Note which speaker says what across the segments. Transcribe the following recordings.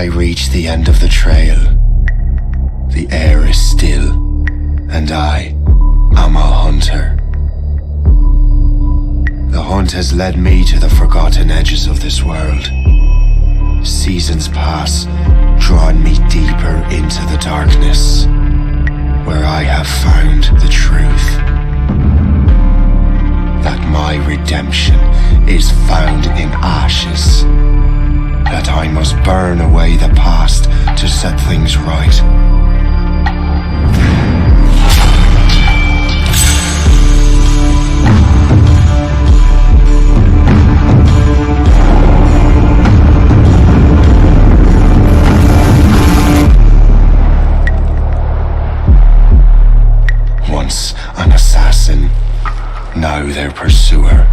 Speaker 1: I reach the end of the trail, the air is still, and I am a hunter. The hunt has led me to the forgotten edges of this world. Seasons pass, drawing me deeper into the darkness, where I have found the truth. That my redemption is found in ashes. That I must burn away the past to set things right. Once an assassin, now their pursuer.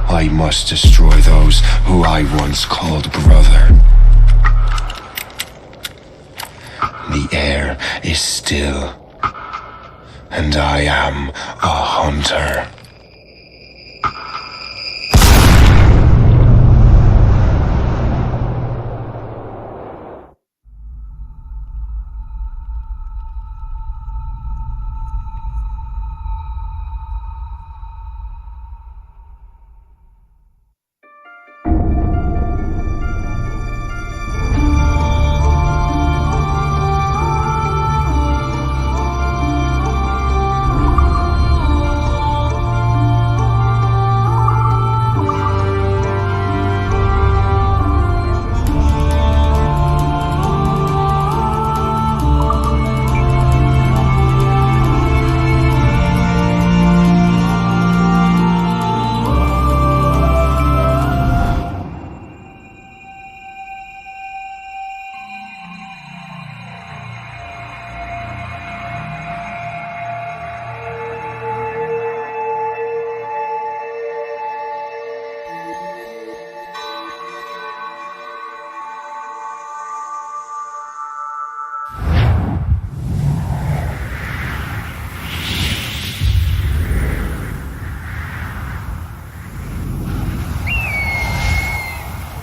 Speaker 1: I must destroy those who I once called brother. The air is still, and I am a hunter.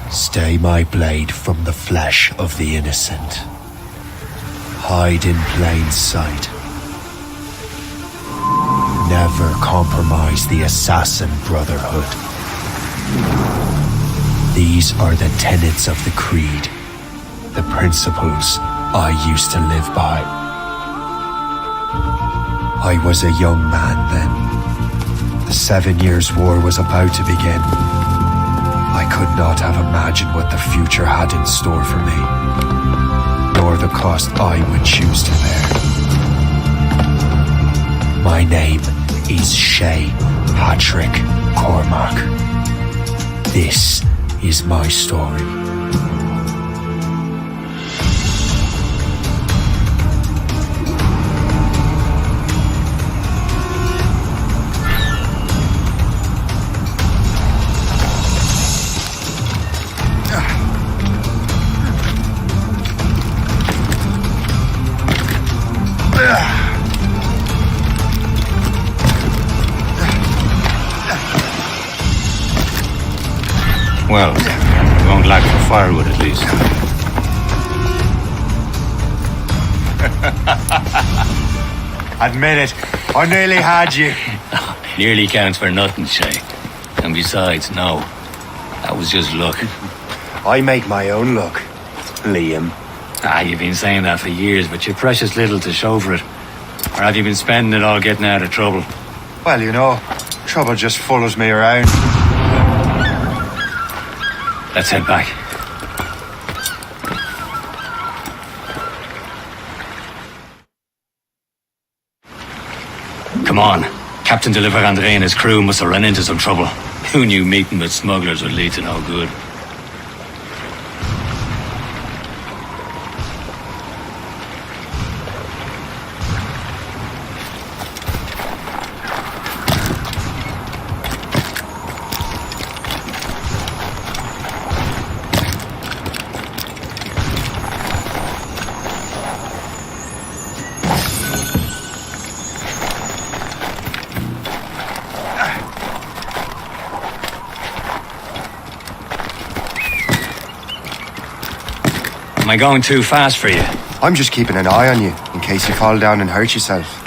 Speaker 1: Stay my blade from the flesh of the innocent. Hide in plain sight. Never compromise the assassin brotherhood. These are the tenets of the creed, the principles I used to live by. I was a young man then. The 7 Years' War was about to begin. I could not have imagined what the future had in store for me, nor the cost I would choose to bear. My name is Shay Patrick Cormac. This is my story.
Speaker 2: Well, we won't lack for firewood at least.
Speaker 1: Admit it, I nearly had you.
Speaker 2: Nearly counts for nothing, Shay. And besides, no. That was just luck.
Speaker 1: I make my own luck, Liam.
Speaker 2: You've been saying that for years, but you've precious little to show for it. Or have you been spending it all getting out of trouble?
Speaker 1: Well, you know, trouble just follows me around.
Speaker 2: Let's head back. Come on. Captain de Andre and his crew must have run into some trouble. Who knew meeting with smugglers would lead to no good? Am I going too fast for you?
Speaker 3: I'm just keeping an eye on you, in case you fall down and hurt yourself.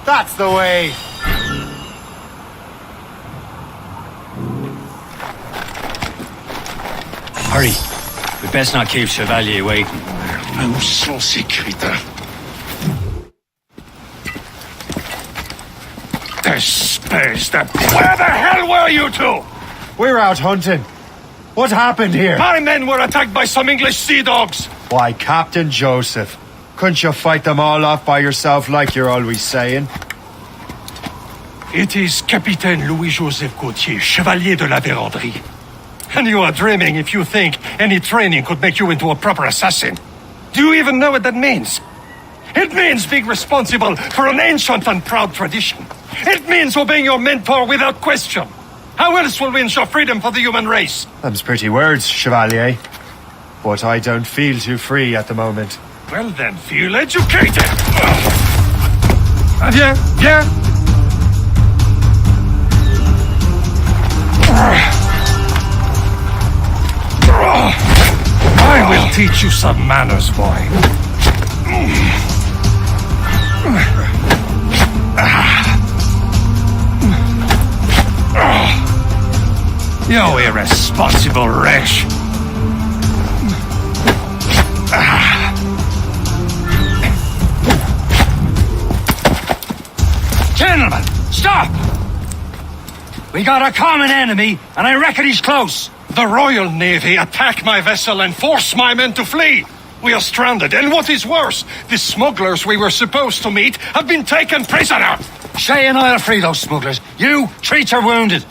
Speaker 1: That's the way!
Speaker 2: Hurry. We best not keep Chevalier waiting.
Speaker 4: Où sont ces crétins? Where the hell were you two?
Speaker 1: We're out hunting. What happened here?
Speaker 4: My men were attacked by some English sea dogs.
Speaker 1: Why, Captain Joseph. Couldn't you fight them all off by yourself like you're always saying?
Speaker 4: It is Capitaine Louis-Joseph Gauthier, Chevalier de la Vérendrye. And you are dreaming if you think any training could make you into a proper assassin. Do you even know what that means? It means being responsible for an ancient and proud tradition. It means obeying your mentor without question. How else will we ensure freedom for the human race?
Speaker 1: Them's pretty words, Chevalier. But I don't feel too free at the moment.
Speaker 4: Well then, feel educated! Viens, viens! I will teach you some manners, boy. You irresponsible wretch!
Speaker 2: Gentlemen, stop! We got a common enemy, and I reckon he's close.
Speaker 4: The Royal Navy attack my vessel and force my men to flee. We are stranded, and what is worse, the smugglers we were supposed to meet have been taken prisoner.
Speaker 2: Shay and I'll free those smugglers. You treat your wounded.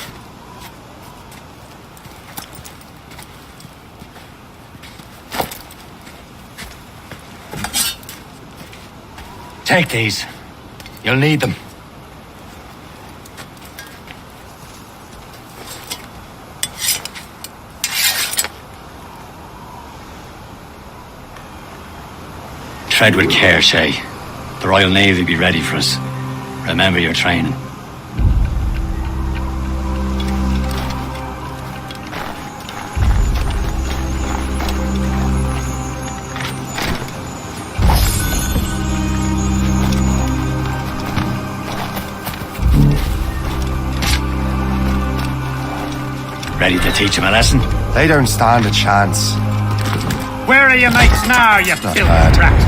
Speaker 2: Take these. You'll need them. Tread with care, Shay. The Royal Navy will be ready for us. Remember your training. Ready to teach him a lesson?
Speaker 3: They don't stand a chance.
Speaker 4: Where are your mates now, you filthy rat?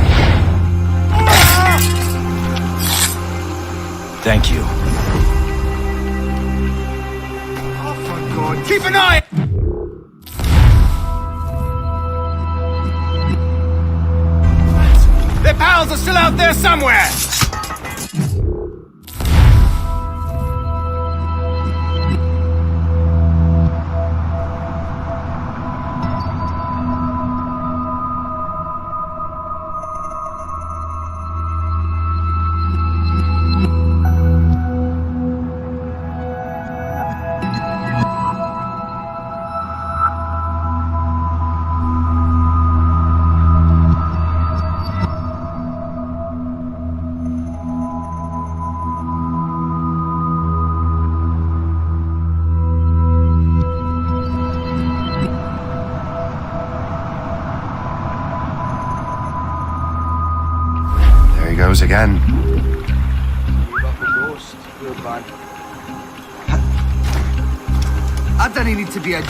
Speaker 2: Thank you.
Speaker 4: Oh, for God, keep an eye! Their pals are still out there somewhere!
Speaker 3: Goes again.
Speaker 5: I don't need to be a...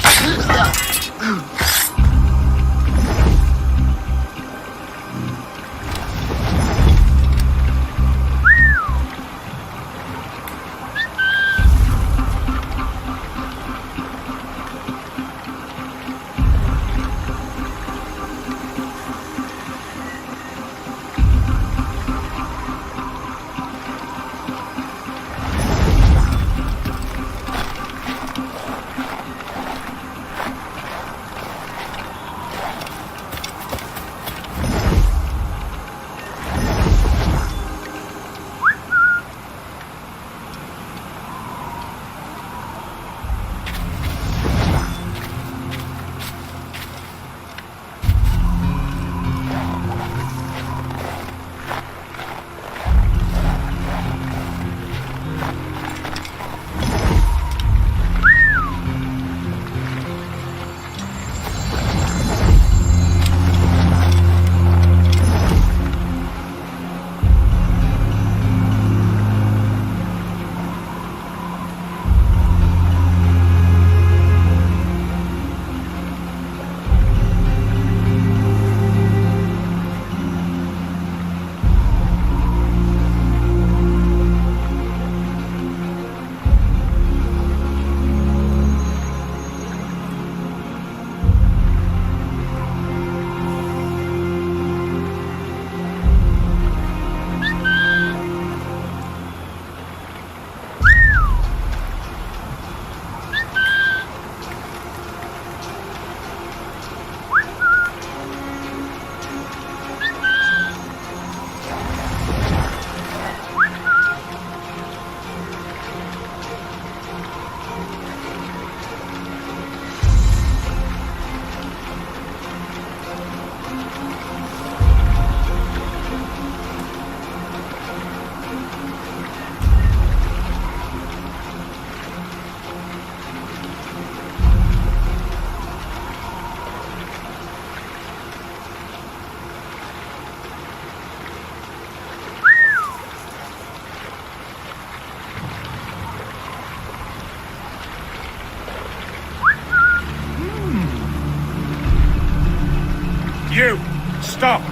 Speaker 4: Stop!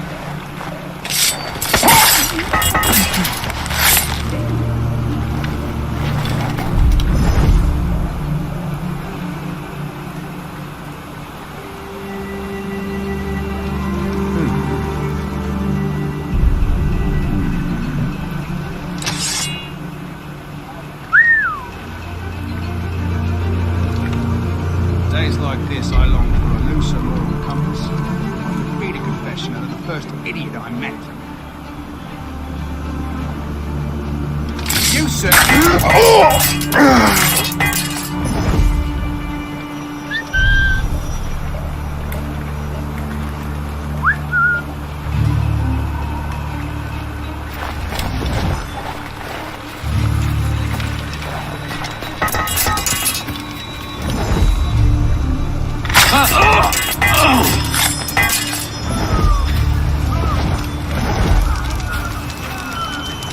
Speaker 5: Days like this, I long for a looser moral compass. I could read a confession out of the first idiot I met. You, sir.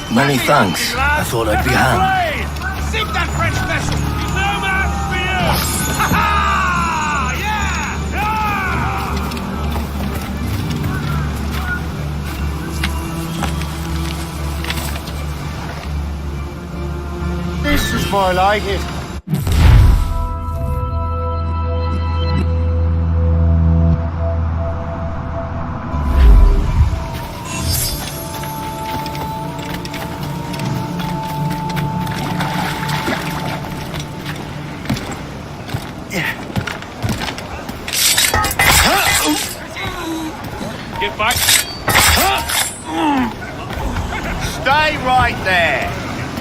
Speaker 6: Many thanks. I thought I'd be hanged.
Speaker 5: Sink that French vessel! No man for you! Ha ha! Yeah!
Speaker 3: This is more like it.
Speaker 2: Get back.
Speaker 3: Stay right there.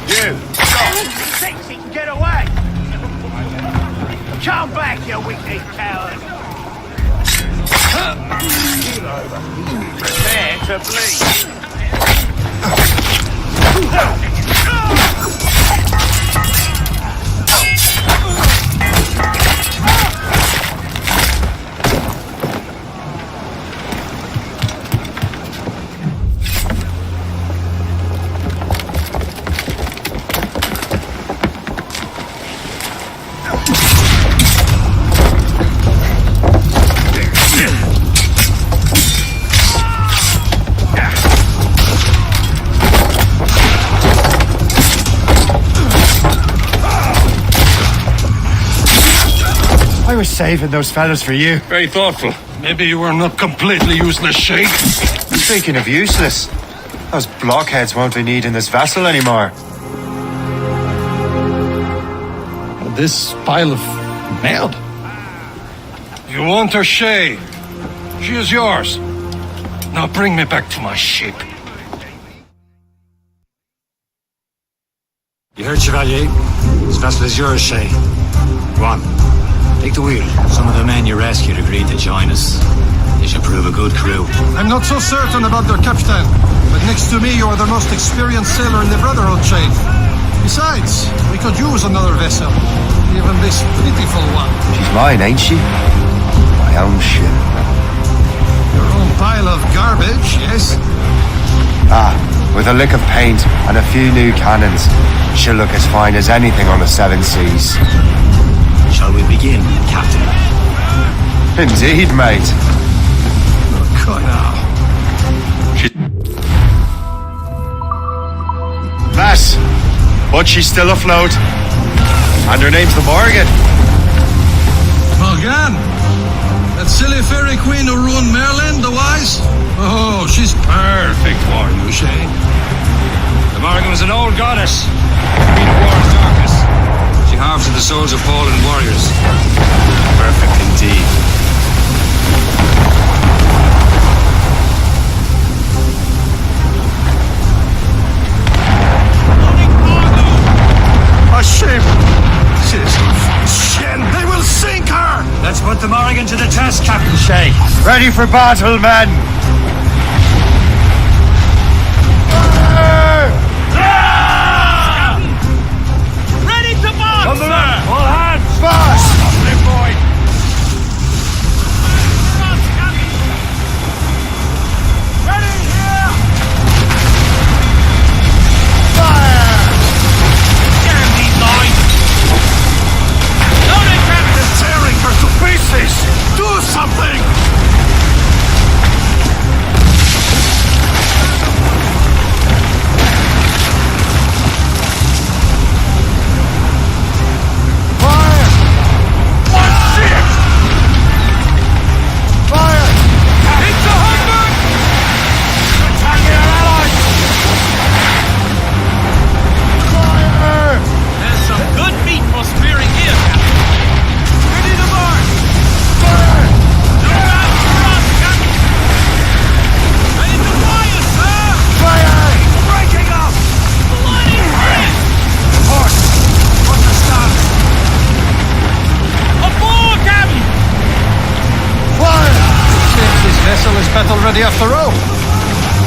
Speaker 3: You. Stop. He can get away. Come back, you weak-kneed coward. Prepare to bleed.
Speaker 1: I was saving those fellas for you.
Speaker 4: Very thoughtful. Maybe you were not completely useless, Sheikh.
Speaker 3: Speaking of useless, those blockheads won't be needing this vessel anymore.
Speaker 4: This pile of mud. You want her, Shay? She is yours. Now bring me back to my ship.
Speaker 2: You heard, Chevalier? This vessel is yours, Shay. Go on. Take the wheel. Some of the men you rescued agreed to join us. They should prove a good crew.
Speaker 7: I'm not so certain about their captain, but next to me you are the most experienced sailor in the Brotherhood, Chief. Besides, we could use another vessel, even this pitiful one.
Speaker 3: She's mine, ain't she? My own ship.
Speaker 7: Your own pile of garbage, yes?
Speaker 3: Ah, with a lick of paint and a few new cannons, she'll look as fine as anything on the seven seas.
Speaker 2: Shall we begin, Captain?
Speaker 3: Indeed, mate.
Speaker 7: Good now.
Speaker 3: Lass, but she's still afloat. And her name's the Morgan.
Speaker 7: Morgan? That silly fairy queen who ruined Merlin, the wise? Oh, she's perfect for you, Shay.
Speaker 2: The Morgan was an old goddess. Queen of war's darkness. She harvested the souls of fallen warriors. Perfect indeed.
Speaker 7: A ship! Shit! They will sink her!
Speaker 2: Let's put the Morgan to the test, Captain Shay.
Speaker 3: Ready for battle, men!
Speaker 2: Ready to march, sir! All hands!
Speaker 3: Fast!
Speaker 2: boy!
Speaker 5: Ready here!
Speaker 3: Fire!
Speaker 5: Damn these lines! Load it, Captain!
Speaker 7: Tearing her to pieces! Do something!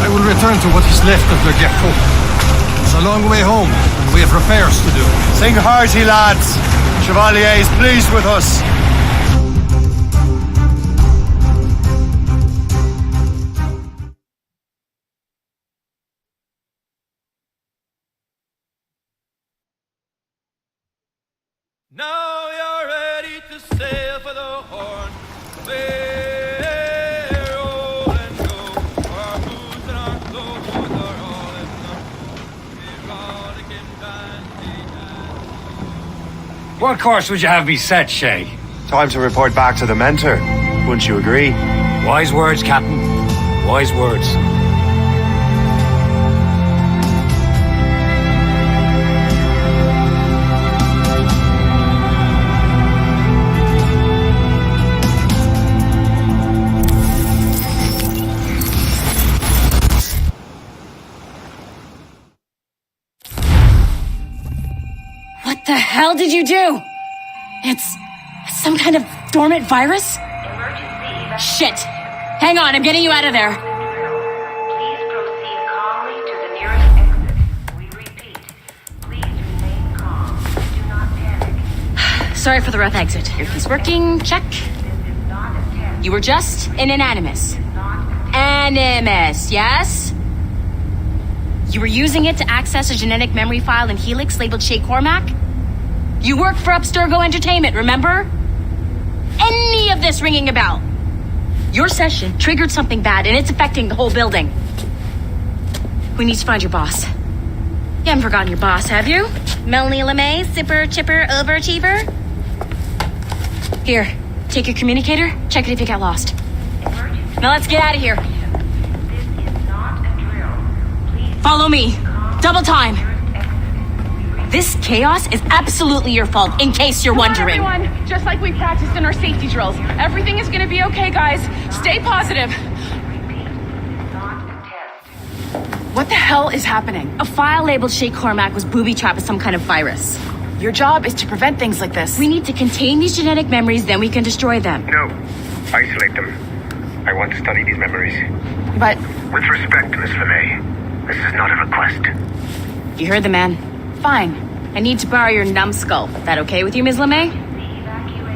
Speaker 7: I will return to what is left of the Gecko. It's a long way home, and we have repairs to do.
Speaker 3: Sing hearty, lads. Chevalier is pleased with us.
Speaker 8: Now you're ready to sail for the Horn. Roll and go. Our boots and our clothes are all enough. Erotic and dandy and...
Speaker 2: What course would you have me set, Shay?
Speaker 3: Time to report back to the mentor. Wouldn't you agree?
Speaker 2: Wise words, Captain. Wise words.
Speaker 9: What the hell did you do? It's some kind of dormant virus? Shit! Hang on, I'm getting you out of there.
Speaker 10: Please proceed calmly to the nearest exit. We repeat, please remain calm. Do not panic.
Speaker 9: Sorry for the rough exit. Earpiece working, check.
Speaker 10: This is not a test.
Speaker 9: You were just in an animus.
Speaker 10: Not
Speaker 9: Animus, yes? You were using it to access a genetic memory file in Helix labeled Shay Cormac? You work for Abstergo Entertainment, remember? Any of this ringing a bell? Your session triggered something bad, and it's affecting the whole building. We need to find your boss. You haven't forgotten your boss, have you? Melanie LeMay, sipper, chipper, overachiever? Here, take your communicator, check it if you got lost. Now let's get out of here.
Speaker 10: This is not a drill. Please
Speaker 9: Follow me. Double time.
Speaker 10: nearest exit.
Speaker 9: This chaos is absolutely your fault, in case you're wondering.
Speaker 11: Everyone, just like we practiced in our safety drills. Everything is gonna be okay, guys. Stay positive.
Speaker 10: Repeat, this is not a test.
Speaker 11: What the hell is happening?
Speaker 9: A file labeled Shay Cormac was booby-trapped with some kind of virus.
Speaker 11: Your job is to prevent things like this.
Speaker 9: We need to contain these genetic memories, then we can destroy them.
Speaker 12: No. Isolate them. I want to study these memories.
Speaker 11: But
Speaker 12: With respect, Miss LeMay, this is not a request.
Speaker 9: You heard the man.
Speaker 11: fine.
Speaker 9: I need to borrow your numbskull. That okay with you, Ms. LeMay?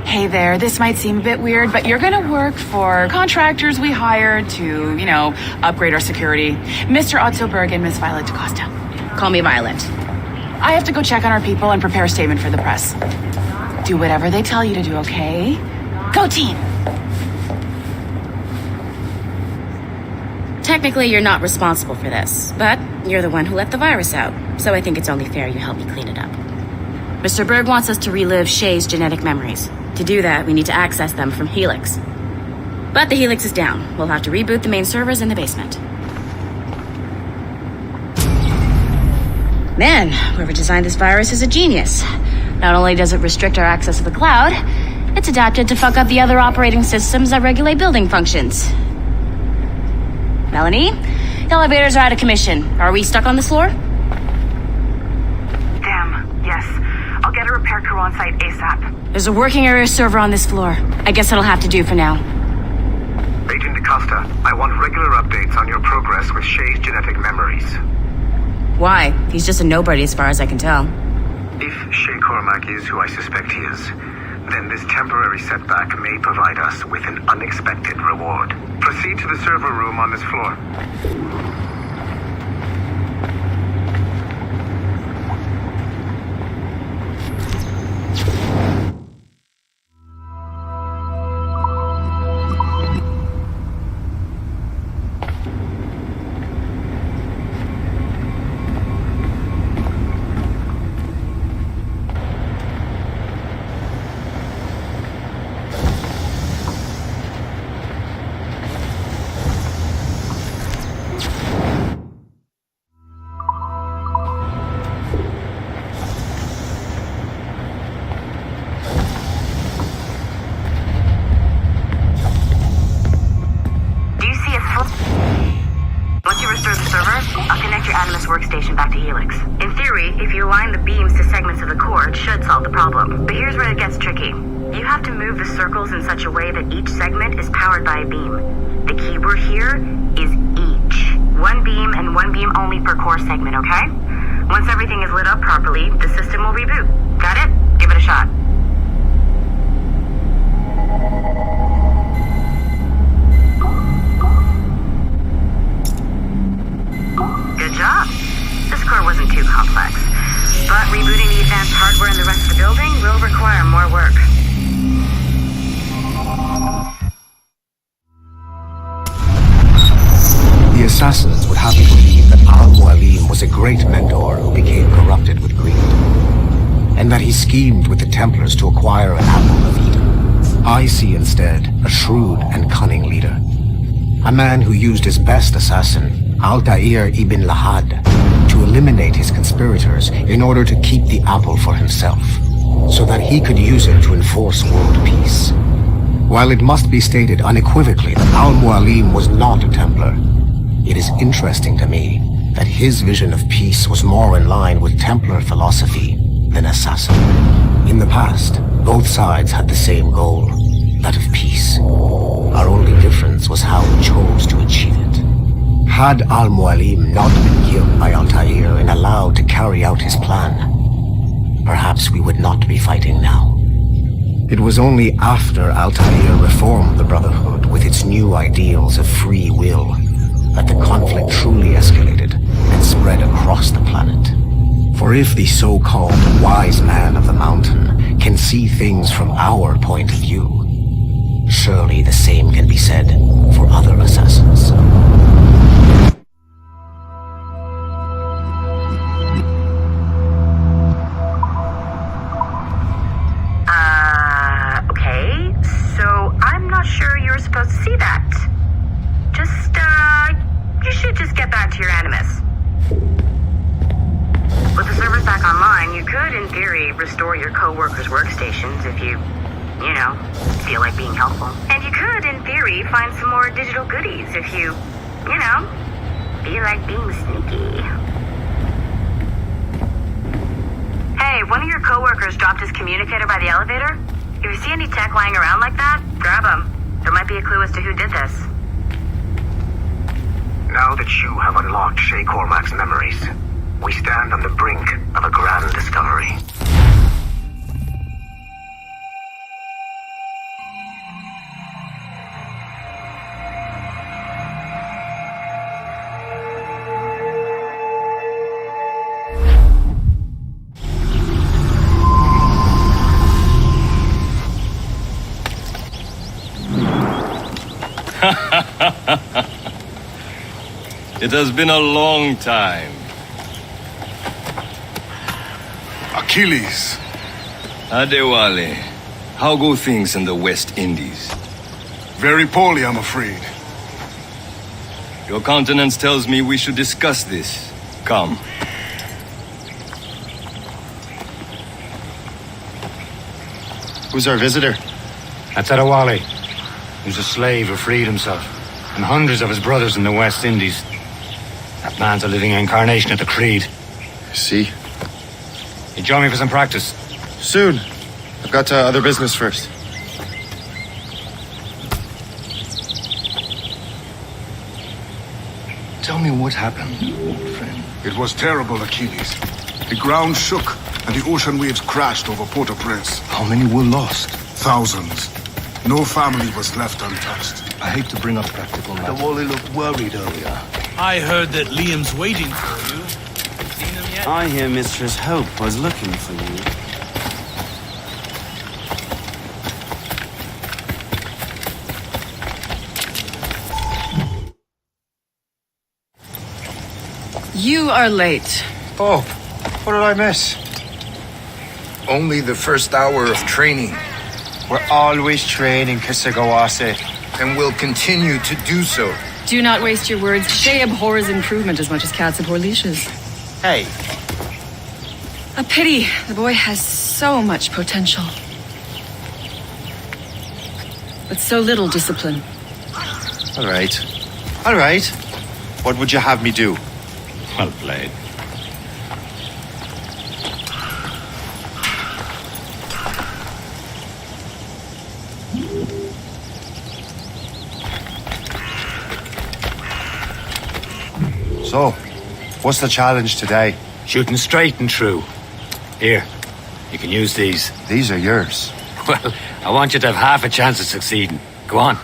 Speaker 11: Hey there, this might seem a bit weird, but you're gonna work for contractors we hired to, upgrade our security. Mr. Otto Berg and Miss Violet DaCosta.
Speaker 9: Call me Violet.
Speaker 11: I have to go check on our people and prepare a statement for the press. Do whatever they tell you to do, okay? Go team!
Speaker 9: Technically, you're not responsible for this, but you're the one who let the virus out, so I think it's only fair you help me clean it up. Mr. Berg wants us to relive Shay's genetic memories. To do that, we need to access them from Helix. But the Helix is down. We'll have to reboot the main servers in the basement. Man, whoever designed this virus is a genius. Not only does it restrict our access to the cloud, it's adapted to fuck up the other operating systems that regulate building functions. Melanie, the elevators are out of commission. Are we stuck on this floor?
Speaker 10: Damn, yes. I'll get a repair crew on site ASAP.
Speaker 9: There's a working area server on this floor. I guess that'll have to do for now.
Speaker 12: Agent DaCosta, I want regular updates on your progress with Shay's genetic memories.
Speaker 9: Why? He's just a nobody as far as I can tell.
Speaker 12: If Shay Cormac is who I suspect he is, then this temporary setback may provide us with an unexpected reward. Proceed to the server room on this floor.
Speaker 10: Workstation back to Helix. In theory, if you align the beams to segments of the core, it should solve the problem. But here's where it gets tricky. You have to move the circles in such a way that each segment is powered by a beam. The keyword here is each. One server core segment, okay? Once everything is lit up properly, the system will reboot. Got it? Give it a shot. Good job. This core wasn't too complex. But rebooting the advanced hardware in the rest of the building will require more work.
Speaker 13: The assassins would have you believe that Al-Mualim was a great mentor who became corrupted with greed, and that he schemed with the Templars to acquire an apple of Eden. I see instead a shrewd and cunning leader, a man who used his best assassin, Altair ibn Lahad, to eliminate his conspirators in order to keep the apple for himself, so that he could use it to enforce world peace. While it must be stated unequivocally that Al-Mualim was not a Templar, it is interesting to me that his vision of peace was more in line with Templar philosophy than assassin. In the past, both sides had the same goal, that of peace. Our only difference was how we chose to achieve it. Had Al-Mualim not been killed by Altair and allowed to carry out his plan, perhaps we would not be fighting now. It was only after Altair reformed the Brotherhood with its new ideals of free will that the conflict truly escalated and spread across the planet. For if the so-called wise man of the mountain can see things from our point of view, surely the same can be said for other assassins.
Speaker 10: Okay, so I'm not sure you were supposed to see that. You should just get back to your animus. With the servers back online, you could, in theory, restore your co-workers' workstations if you feel like being helpful. And you could, in theory, find some more digital goodies if you feel like being sneaky. Hey, one of your co-workers dropped his communicator by the elevator. If you see any tech lying around like that, grab them. There might be a clue as to who did this.
Speaker 12: Now that you have unlocked Shay Cormac's memories, we stand on the brink of a grand discovery.
Speaker 8: It has been a long time.
Speaker 14: Achilles.
Speaker 8: Adewale, how go things in the West Indies?
Speaker 14: Very poorly, I'm afraid.
Speaker 8: Your countenance tells me we should discuss this. Come.
Speaker 3: Who's our visitor?
Speaker 15: That's Adewale. He's a slave who freed himself, and hundreds of his brothers in the West Indies. That man's a living incarnation of the Creed.
Speaker 3: See?
Speaker 15: You join me for some practice?
Speaker 3: Soon. I've got other business first.
Speaker 8: Tell me what happened, old friend.
Speaker 14: It was terrible, Achilles. The ground shook, and the ocean waves crashed over Port-au-Prince.
Speaker 8: How many were lost?
Speaker 14: Thousands. No family was left untouched.
Speaker 8: I hate to bring up practical matters.
Speaker 6: Wally looked worried earlier.
Speaker 5: I heard that Liam's waiting for you. Seen him yet?
Speaker 16: I hear Mistress Hope was looking for you.
Speaker 11: You are late.
Speaker 17: Oh, what did I miss? Only the first hour of training.
Speaker 3: We're always training, Kisagawase.
Speaker 17: And will continue to do so.
Speaker 11: Do not waste your words. Shay abhors improvement as much as cats abhor leashes.
Speaker 3: Hey.
Speaker 11: A pity. The boy has so much potential. But so little discipline.
Speaker 3: All right. All right. What would you have me do?
Speaker 15: Well played.
Speaker 3: So, What's the challenge today?
Speaker 15: Shooting straight and true. Here, you can use these.
Speaker 3: These are yours.
Speaker 15: Well, I want you to have half a chance of succeeding. Go on.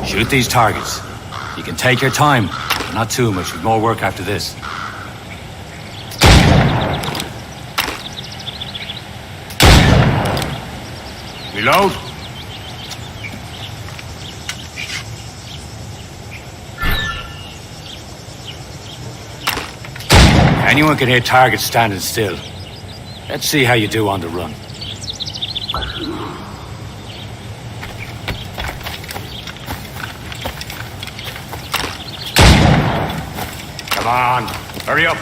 Speaker 15: Shoot these targets. You can take your time, but not too much. With more work after this. Reload. Anyone can hit targets standing still. Let's see how you do on the run. Come on, hurry up.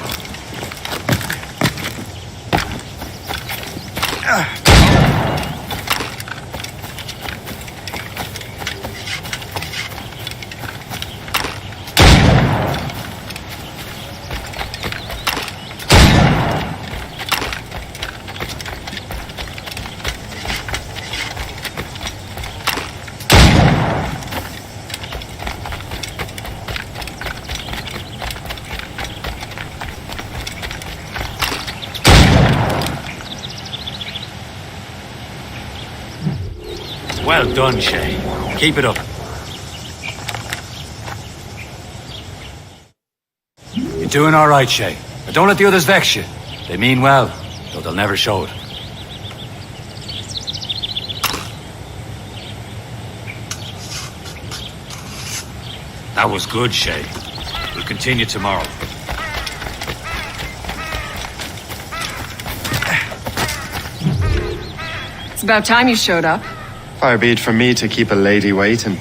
Speaker 15: Well done, Shay. Keep it up. You're doing all right, Shay. But don't let the others vex you. They mean well, though they'll never show it. That was good, Shay. We'll continue tomorrow.
Speaker 18: It's about time you showed up.
Speaker 3: Far be it from me to keep a lady waiting.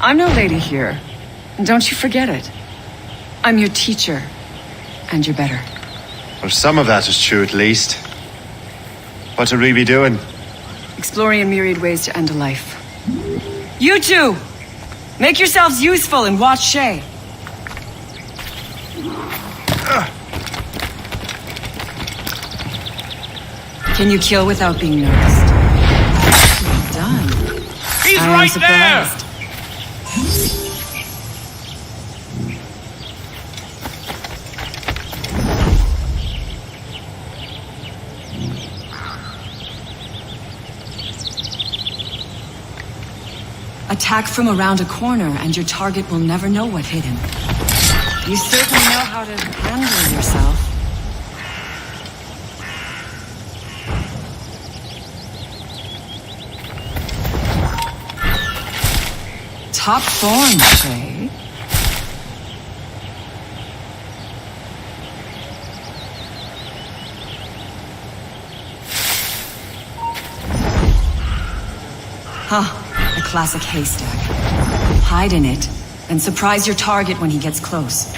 Speaker 18: I'm no lady here. And don't you forget it. I'm your teacher. And you're better.
Speaker 3: Well, some of that is true at least. What are we be doing?
Speaker 18: Exploring a myriad ways to end a life. You two! Make yourselves useful and watch Shay. Can you kill without being noticed? Well done.
Speaker 8: He's
Speaker 18: I'm
Speaker 8: right
Speaker 18: surprised. Attack from around a corner and your target will never know what hit him. You certainly know how to handle yourself. Top form, Shay. Huh. A classic haystack. Hide in it, and surprise your target when he gets close.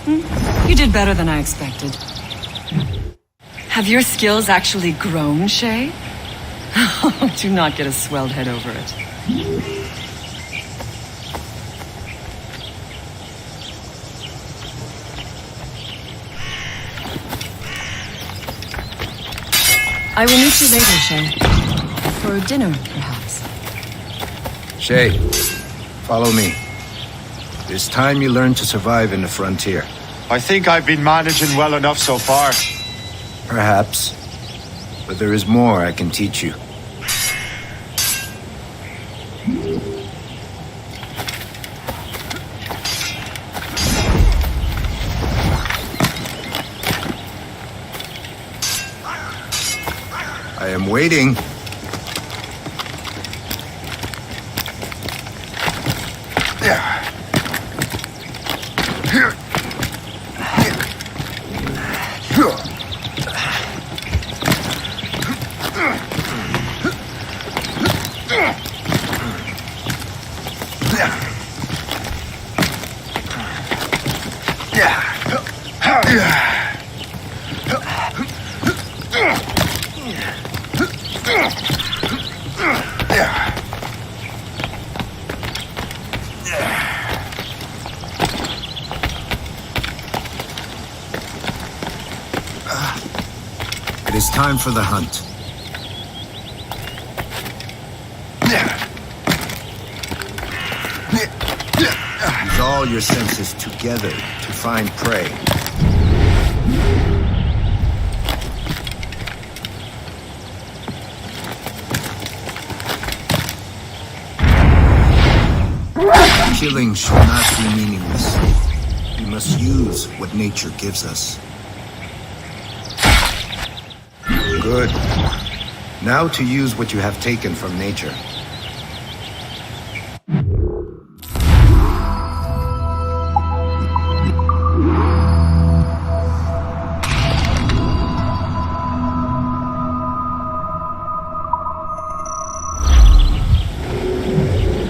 Speaker 18: You did better than I expected. Have your skills actually grown, Shay? Do not get a swelled head over it. I will meet you later, Shay. For dinner, perhaps.
Speaker 17: Shay, follow me. It's time you learn to survive in the frontier.
Speaker 3: I think I've been managing well enough so far.
Speaker 17: Perhaps. But there is more I can teach you. I am waiting. It is time for the hunt. all your senses together to find prey. Killing should not be meaningless. We must use what nature gives us. Good. Now to use what you have taken from nature.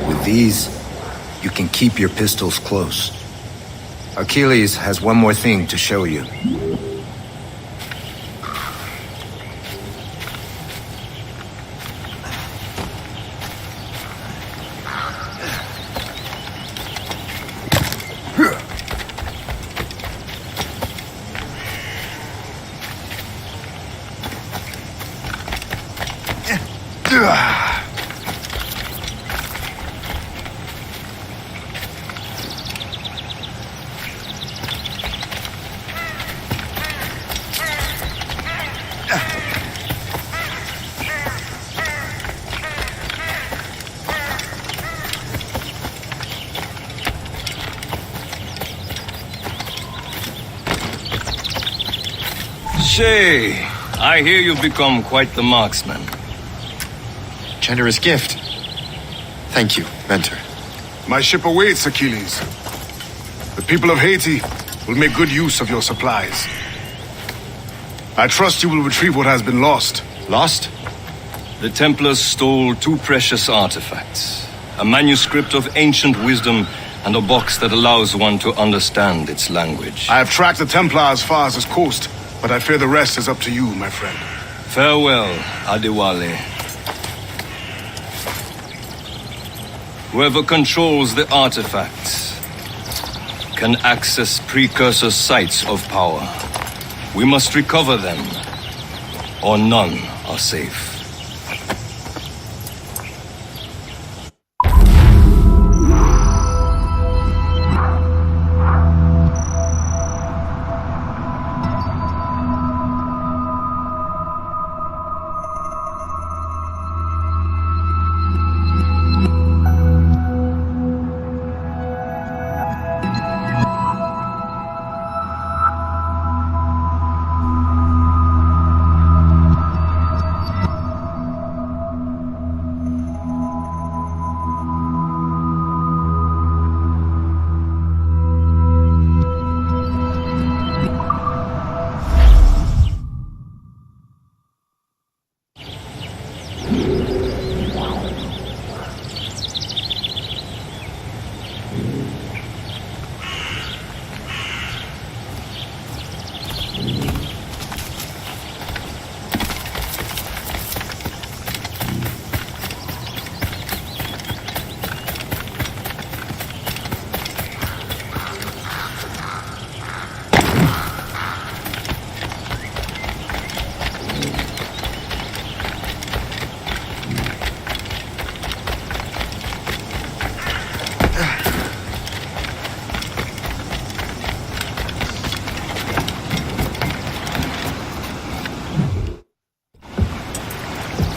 Speaker 17: With these, you can keep your pistols close. Achilles has one more thing to show you.
Speaker 2: Shay, I hear you've become quite the marksman.
Speaker 3: Generous gift. Thank you, Mentor.
Speaker 14: My ship awaits, Achilles. The people of Haiti will make good use of your supplies. I trust you will retrieve what has been lost.
Speaker 3: Lost?
Speaker 2: The Templars stole 2 precious artifacts. A manuscript of ancient wisdom and a box that allows one to understand its language.
Speaker 14: I have tracked the Templar as far as this coast, but I fear the rest is up to you, my friend.
Speaker 2: Farewell, Adewale. Whoever controls the artifacts can access precursor sites of power. We must recover them, or none are safe.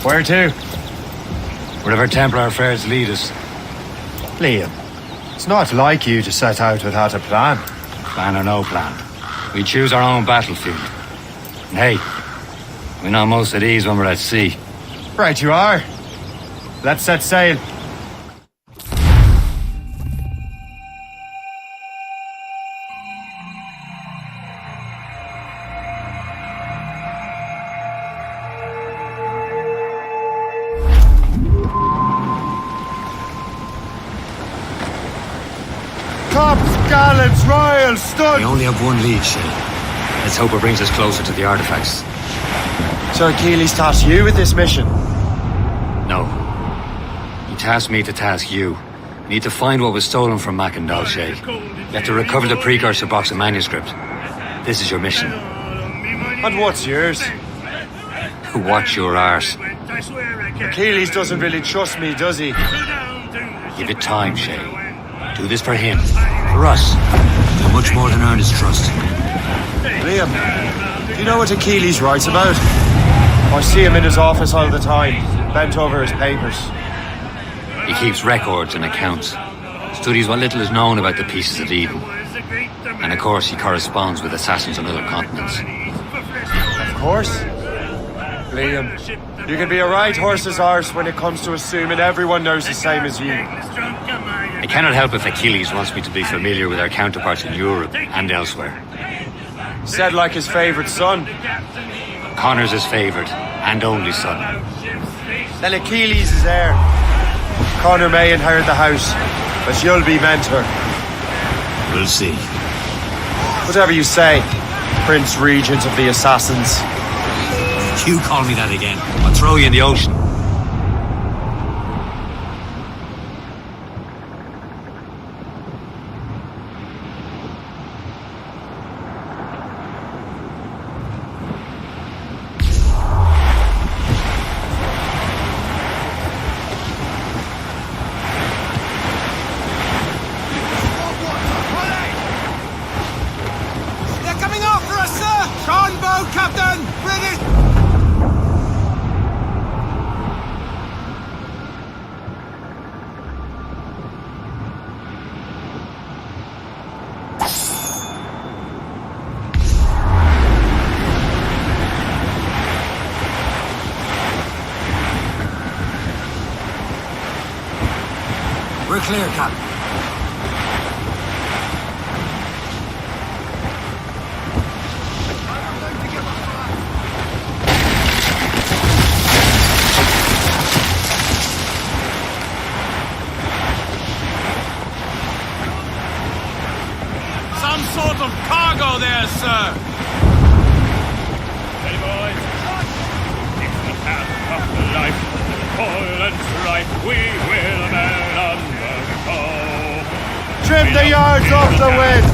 Speaker 15: Where to? Wherever Templar affairs lead us.
Speaker 3: Liam, it's not like you to set out without a plan.
Speaker 15: Plan or no plan. We choose our own battlefield. And hey, we're not most at ease when we're at sea.
Speaker 3: Right you are. Let's set sail. Gallants, Royal, stood!
Speaker 15: We only have one lead, Shay. Let's hope it brings us closer to the artifacts.
Speaker 3: So Achilles tasked you with this mission?
Speaker 15: No. He tasked me to task you. We need to find what was stolen from Mackandal, Shay. You have to recover the precursor box of manuscript. This is your mission.
Speaker 3: And what's yours?
Speaker 15: Watch your arse.
Speaker 3: Achilles doesn't really trust me, does he?
Speaker 15: Give it time, Shay. Do this for him. For us. Do much more than earn his trust.
Speaker 3: Liam, do you know what Achilles writes about? I see him in his office all the time, bent over his papers.
Speaker 15: He keeps records and accounts. Studies what little is known about the pieces of Eden. And of course, he corresponds with assassins on other continents.
Speaker 3: Of course. Liam, you can be a right horse's arse when it comes to assuming everyone knows the same as you.
Speaker 15: I cannot help if Achilles wants me to be familiar with our counterparts in Europe and elsewhere.
Speaker 3: Said like his favourite son.
Speaker 15: Connor's his favourite and only son.
Speaker 3: Then Achilles is heir. Connor may inherit the house, but you'll be mentor.
Speaker 15: We'll see.
Speaker 3: Whatever you say, Prince Regent of the Assassins.
Speaker 15: You call me that again, I'll throw you in the ocean.
Speaker 5: They're coming after us, sir! Longbow, Captain! British!
Speaker 13: We're clear, Captain.
Speaker 5: Some sort of cargo there, sir!
Speaker 8: Hey, boys. It's the path of life. Toil and strife we will bear undergo.
Speaker 3: Trim the yards off the wind!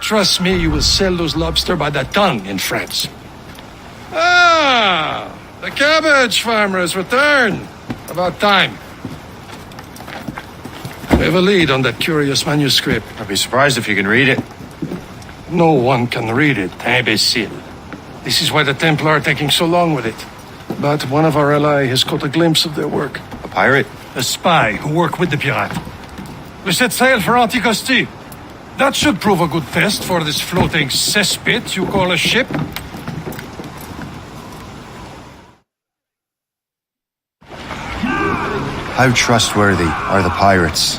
Speaker 4: Trust me, you will sell those lobster by the ton in France. Ah, the cabbage farmer has returned. About time. We have a lead on that curious manuscript.
Speaker 3: I'd be surprised if you can read it.
Speaker 4: No one can read it, imbecile. This is why the Templar are taking so long with it. But one of our allies has caught a glimpse of their work.
Speaker 3: A pirate?
Speaker 4: A spy who worked with the pirate. We set sail for Anticosti. That should prove a good test for this floating cesspit you call a ship.
Speaker 3: How trustworthy are the pirates?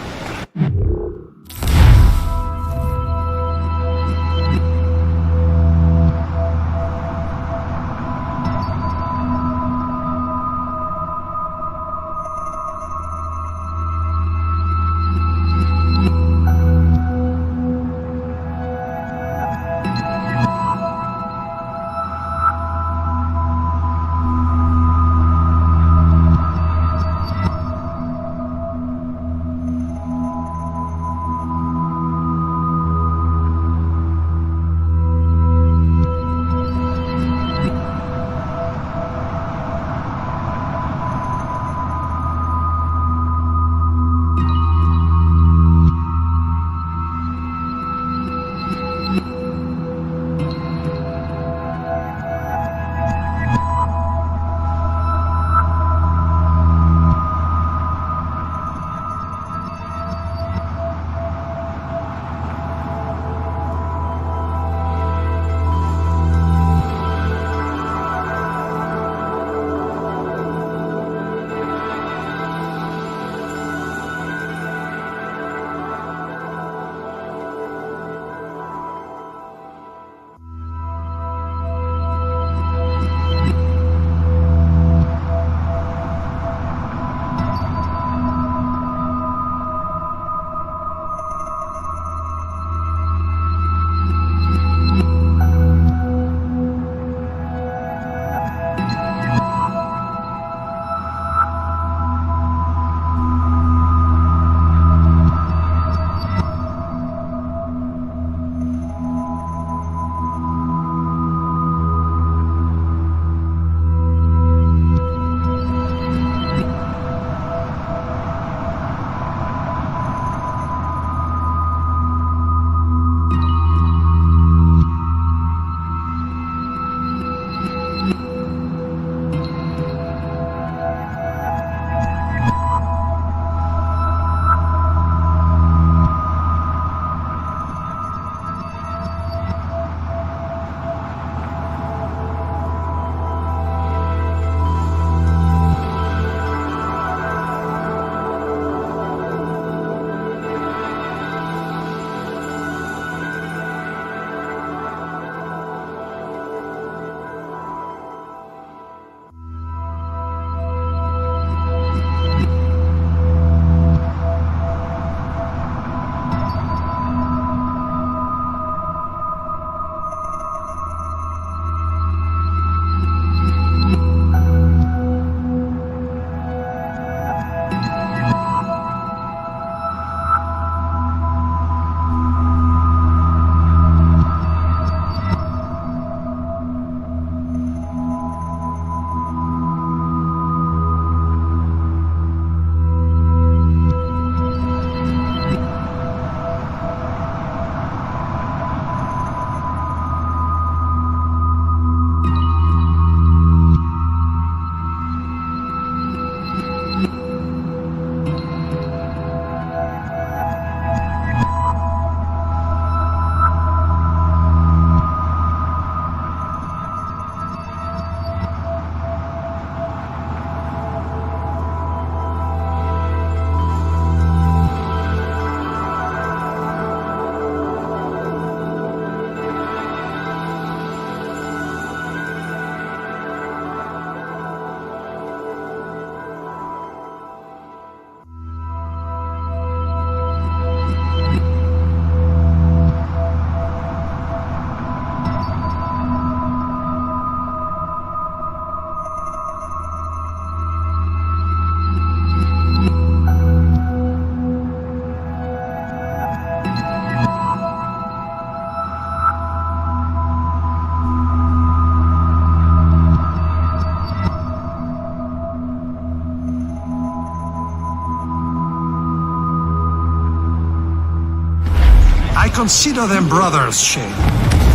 Speaker 7: consider them brothers, Shay.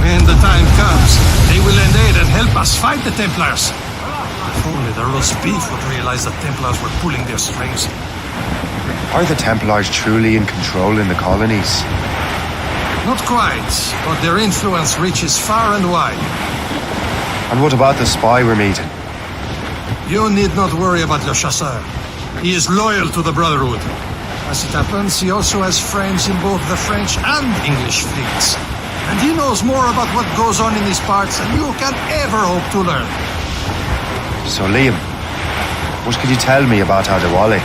Speaker 7: When the time comes, they will lend aid and help us fight the Templars. If only the roast beef would realize the Templars were pulling their strings.
Speaker 3: Are the Templars truly in control in the colonies?
Speaker 7: Not quite, but their influence reaches far and wide.
Speaker 3: And what about the spy we're meeting?
Speaker 7: You need not worry about Le Chasseur. He is loyal to the Brotherhood. As it happens, he also has friends in both the French and English fleets. And he knows more about what goes on in these parts than you can ever hope to learn.
Speaker 3: So Liam, what could you tell me about Adewale?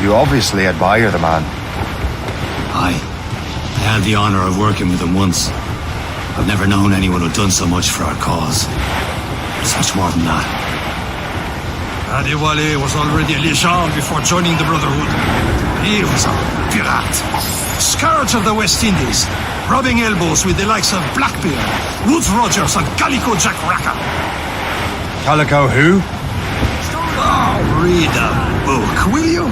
Speaker 3: You obviously admire the man.
Speaker 15: I had the honor of working with him once. I've never known anyone who'd done so much for our cause. It's much more than that.
Speaker 7: Adewale was already a legend before joining the Brotherhood. He was a pirate. Scourge of the West Indies, rubbing elbows with the likes of Blackbeard, Woodes Rogers, and Calico Jack Racker.
Speaker 3: Calico who?
Speaker 7: Oh, read a book, will you?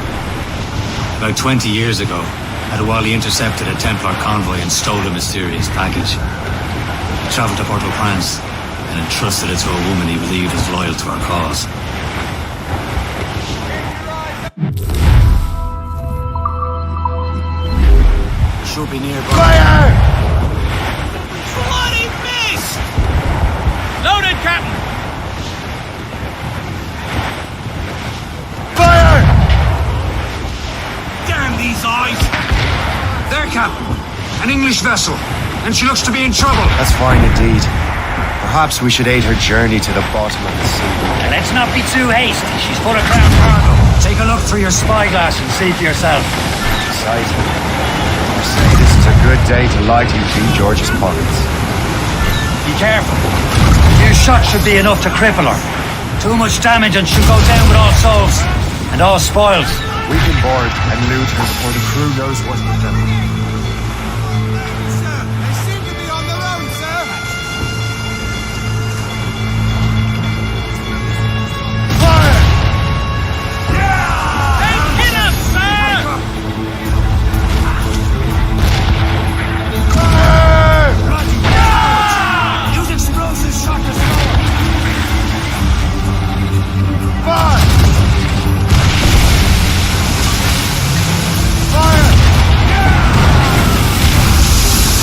Speaker 15: About 20 years ago, Adewale intercepted a Templar convoy and stole a mysterious package. He traveled to Port-au-Prince and entrusted it to a woman he believed was loyal to our cause.
Speaker 16: Should be nearby.
Speaker 3: Fire!
Speaker 5: Bloody missed! Loaded, Captain!
Speaker 3: Fire!
Speaker 5: Damn these eyes!
Speaker 13: There, Captain. An English vessel. And she looks to be in trouble.
Speaker 3: That's fine indeed. Perhaps we should aid her journey to the bottom of the sea.
Speaker 15: Now, let's not be too hasty. She's full of crown cargo. Take a look through your spyglass and see for yourself.
Speaker 3: Exciting. I say this is a good day to lighten King George's pockets.
Speaker 15: Be careful. A few shots should be enough to cripple her. Too much damage and she'll go down with all souls. And all spoils.
Speaker 3: We can board and loot her before the crew knows what we've done.
Speaker 5: Sir, they seem to be on their own, sir!
Speaker 3: Fire!
Speaker 5: They hit us, sir! Use explosives, shot the
Speaker 3: Fire! Fire!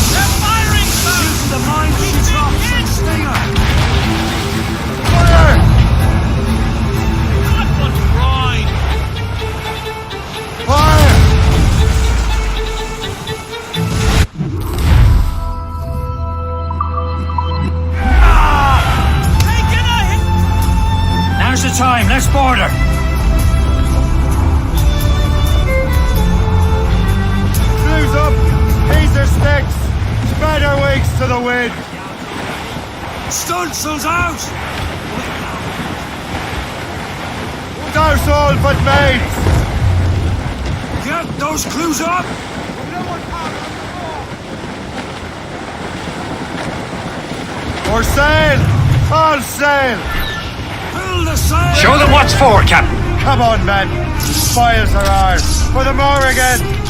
Speaker 5: They're firing, sir! Use the mine drops and stinger!
Speaker 3: Fire!
Speaker 5: Not much pride!
Speaker 3: Fire!
Speaker 5: Taking a hit!
Speaker 15: Now's the time. Let's board her.
Speaker 3: Screws up! Hazer sticks! Spread our wings to the wind!
Speaker 5: Stunsails out!
Speaker 3: Douse all but mates!
Speaker 5: Get those crews up!
Speaker 3: For sail! All sail!
Speaker 5: Fill the sail!
Speaker 15: Show them what's for, Captain.
Speaker 3: Come on, men! Spoils are ours! For the Morrigan!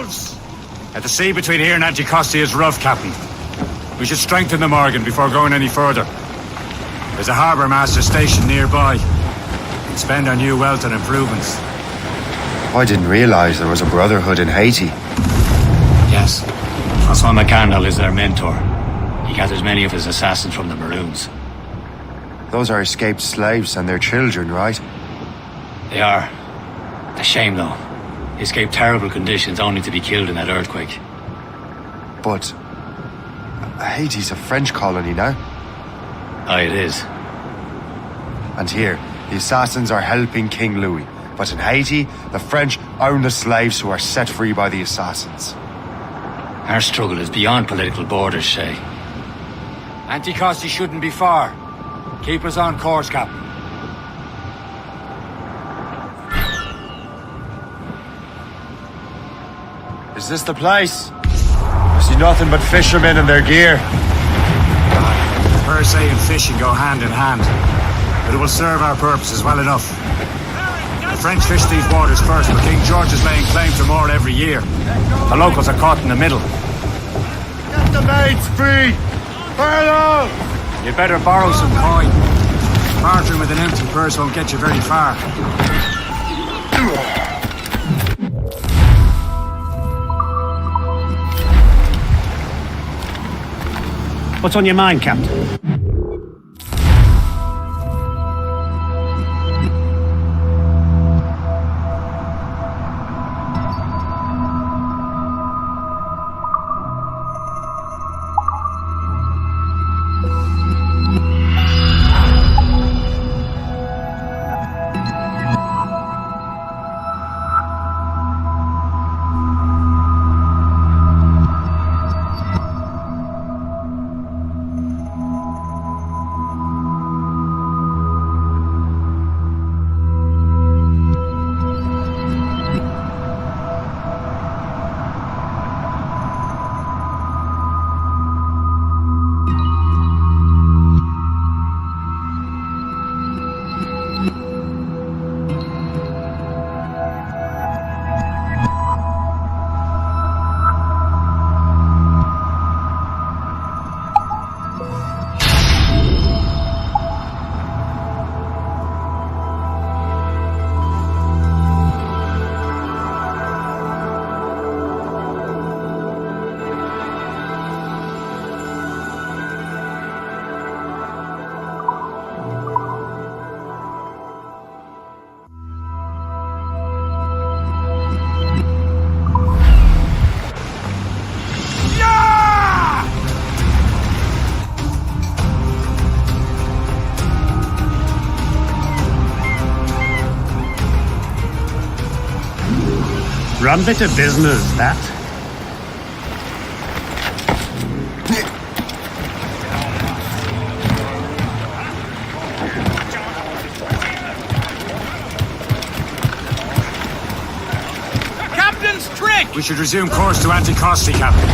Speaker 7: yourselves!
Speaker 15: At the sea between here and Anticosti is rough, Captain. We should strengthen the Morgan before going any further. There's a harbour master station nearby. We can spend our new wealth on improvements.
Speaker 3: I didn't realize there was a brotherhood in Haiti.
Speaker 15: Yes. Francois McCandle is their mentor. He gathers many of his assassins from the Maroons.
Speaker 3: Those are escaped slaves and their children, right?
Speaker 15: They are. A shame, though. They escaped terrible conditions only to be killed in that earthquake.
Speaker 3: But Haiti's a French colony now.
Speaker 15: Aye, it is.
Speaker 3: And here, the assassins are helping King Louis. But in Haiti, the French own the slaves who are set free by the assassins.
Speaker 15: Our struggle is beyond political borders, Shay. Anticosti shouldn't be far. Keep us on course, Captain.
Speaker 3: Is this the place? I see nothing but fishermen and their gear.
Speaker 15: Per se and fishing go hand in hand. But it will serve our purposes well enough. The French fish these waters first, but King George is laying claim to more every year. The locals are caught in the middle.
Speaker 3: Get the mates free! Furlough!
Speaker 15: You'd better borrow some coin. Bartering with an empty purse won't get you very far.
Speaker 19: What's on your mind, Captain? Rum bit of business, that.
Speaker 5: Captain's trick!
Speaker 15: We should resume course to Anticosti, Captain.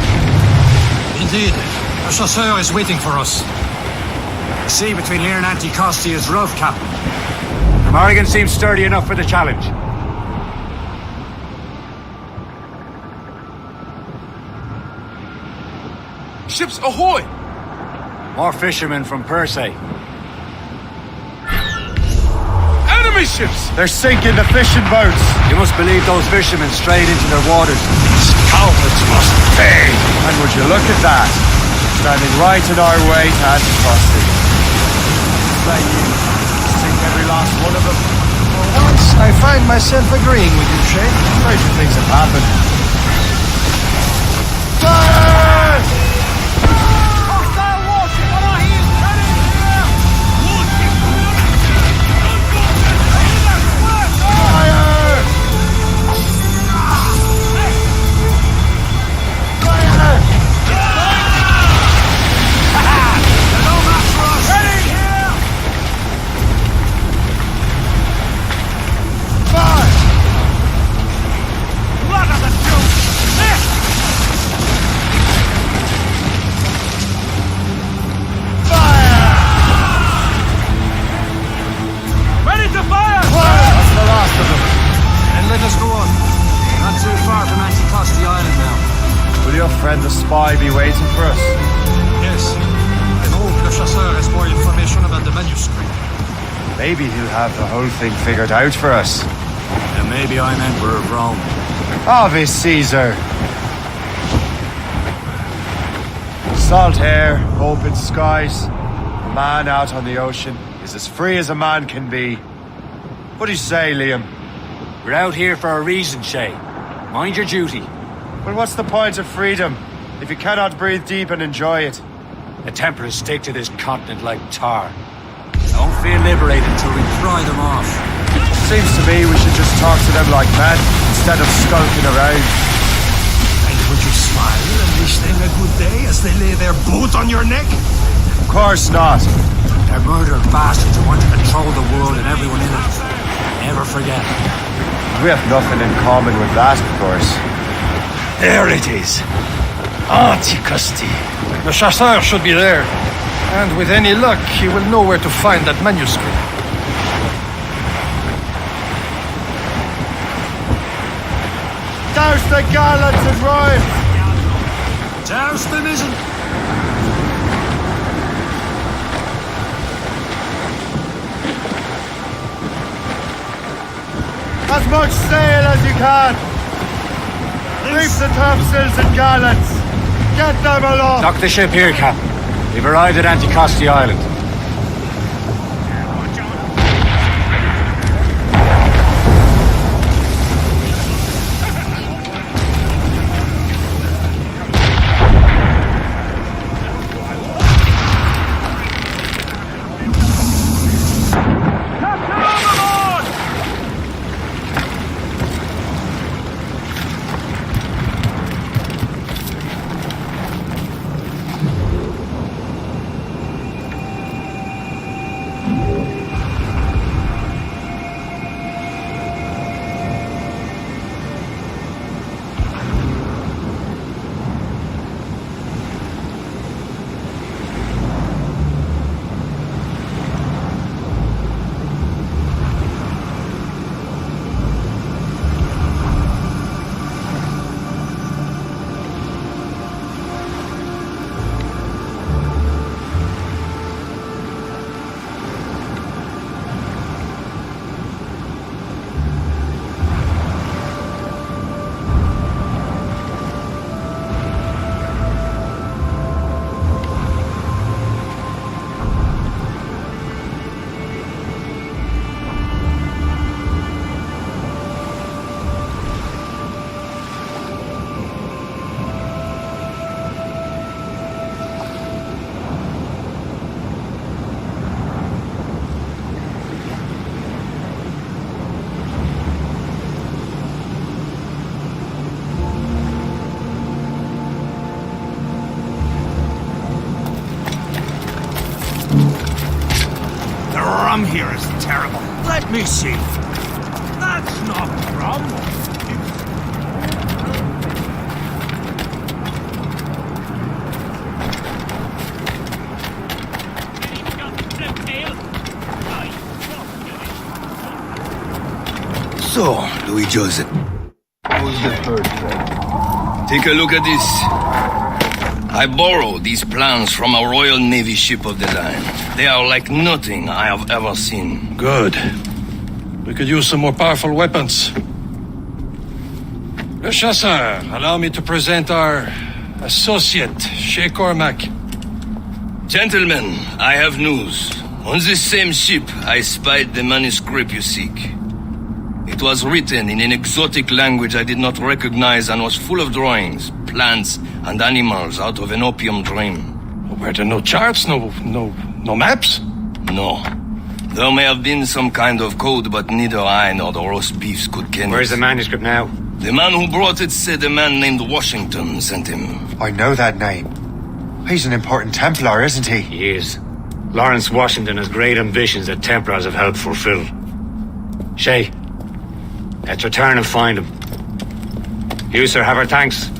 Speaker 7: Indeed. The chasseur is waiting for us.
Speaker 15: The sea between here and Anticosti is rough, Captain. Morrigan seems sturdy enough for the challenge.
Speaker 14: Ships ahoy!
Speaker 15: More fishermen from Persay.
Speaker 14: Enemy ships!
Speaker 3: They're sinking the fishing boats!
Speaker 15: You must believe those fishermen strayed into their waters.
Speaker 3: Cowards must pay! And would you look at that? Standing right in our way to Anticosti. Like you, sink every last one of them.
Speaker 7: For once, I find myself agreeing with you, Shay.
Speaker 3: Stranger things have happened.
Speaker 7: Fire!
Speaker 3: Maybe he'll have the whole thing figured out for us.
Speaker 15: And maybe I'm Emperor of Rome.
Speaker 3: Ave Caesar! Salt air, open skies. A man out on the ocean is as free as a man can be. What do you say, Liam?
Speaker 15: We're out here for a reason, Shay. Mind your duty.
Speaker 3: Well, what's the point of freedom if you cannot breathe deep and enjoy it?
Speaker 15: The Templars stick to this continent like tar. Don't feel liberated until we pry them off.
Speaker 3: Seems to me we should just talk to them like men instead of skulking around.
Speaker 7: And would you smile and wish them a good day as they lay their boot on your neck?
Speaker 3: Of course not.
Speaker 15: They're murdered bastards who want to control the world and everyone in it. Never forget.
Speaker 3: We have nothing in common with that, of course.
Speaker 4: There it is. Antiquity. The chasseur should be there. And with any luck, he will know where to find that manuscript.
Speaker 3: Douse the gallants and rhymes!
Speaker 15: Douse the mizzen!
Speaker 3: As much sail as you can! Reef the topsails and gallants! Get them aloft!
Speaker 15: Dock the ship here, Captain. We've arrived at Anticosti Island.
Speaker 5: rum here is terrible. Let me see. That's not rum.
Speaker 6: So, Louis Joseph.
Speaker 2: How's the third friend? Take a look at this. I borrowed these plans from a Royal Navy ship of the line. They are like nothing I have ever seen.
Speaker 4: Good. We could use some more powerful weapons. Le Chasseur, allow me to present our associate, Shay Cormac.
Speaker 2: Gentlemen, I have news. On this same ship, I spied the manuscript you seek. It was written in an exotic language I did not recognize and was full of drawings, plants, and animals out of an opium dream.
Speaker 4: Were there no charts, no maps?
Speaker 2: No. There may have been some kind of code, but neither I nor the roast beefs could ken it.
Speaker 15: Where's the manuscript now?
Speaker 2: The man who brought it said a man named Washington sent him.
Speaker 3: I know that name. He's an important Templar, isn't he?
Speaker 15: He is. Lawrence Washington has great ambitions that Templars have helped fulfill. Shay, let's return and find him. You, sir, have our thanks.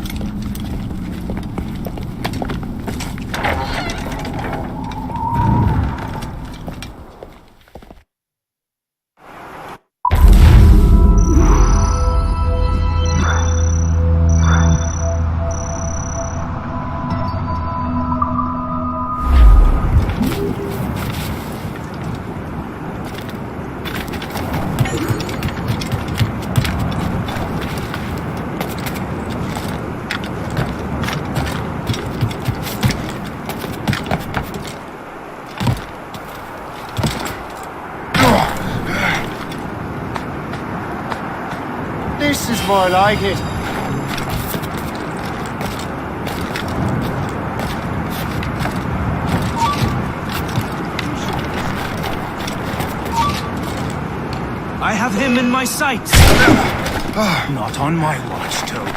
Speaker 3: This is more like it.
Speaker 5: I have him in my sights. Not on my watch, Toad.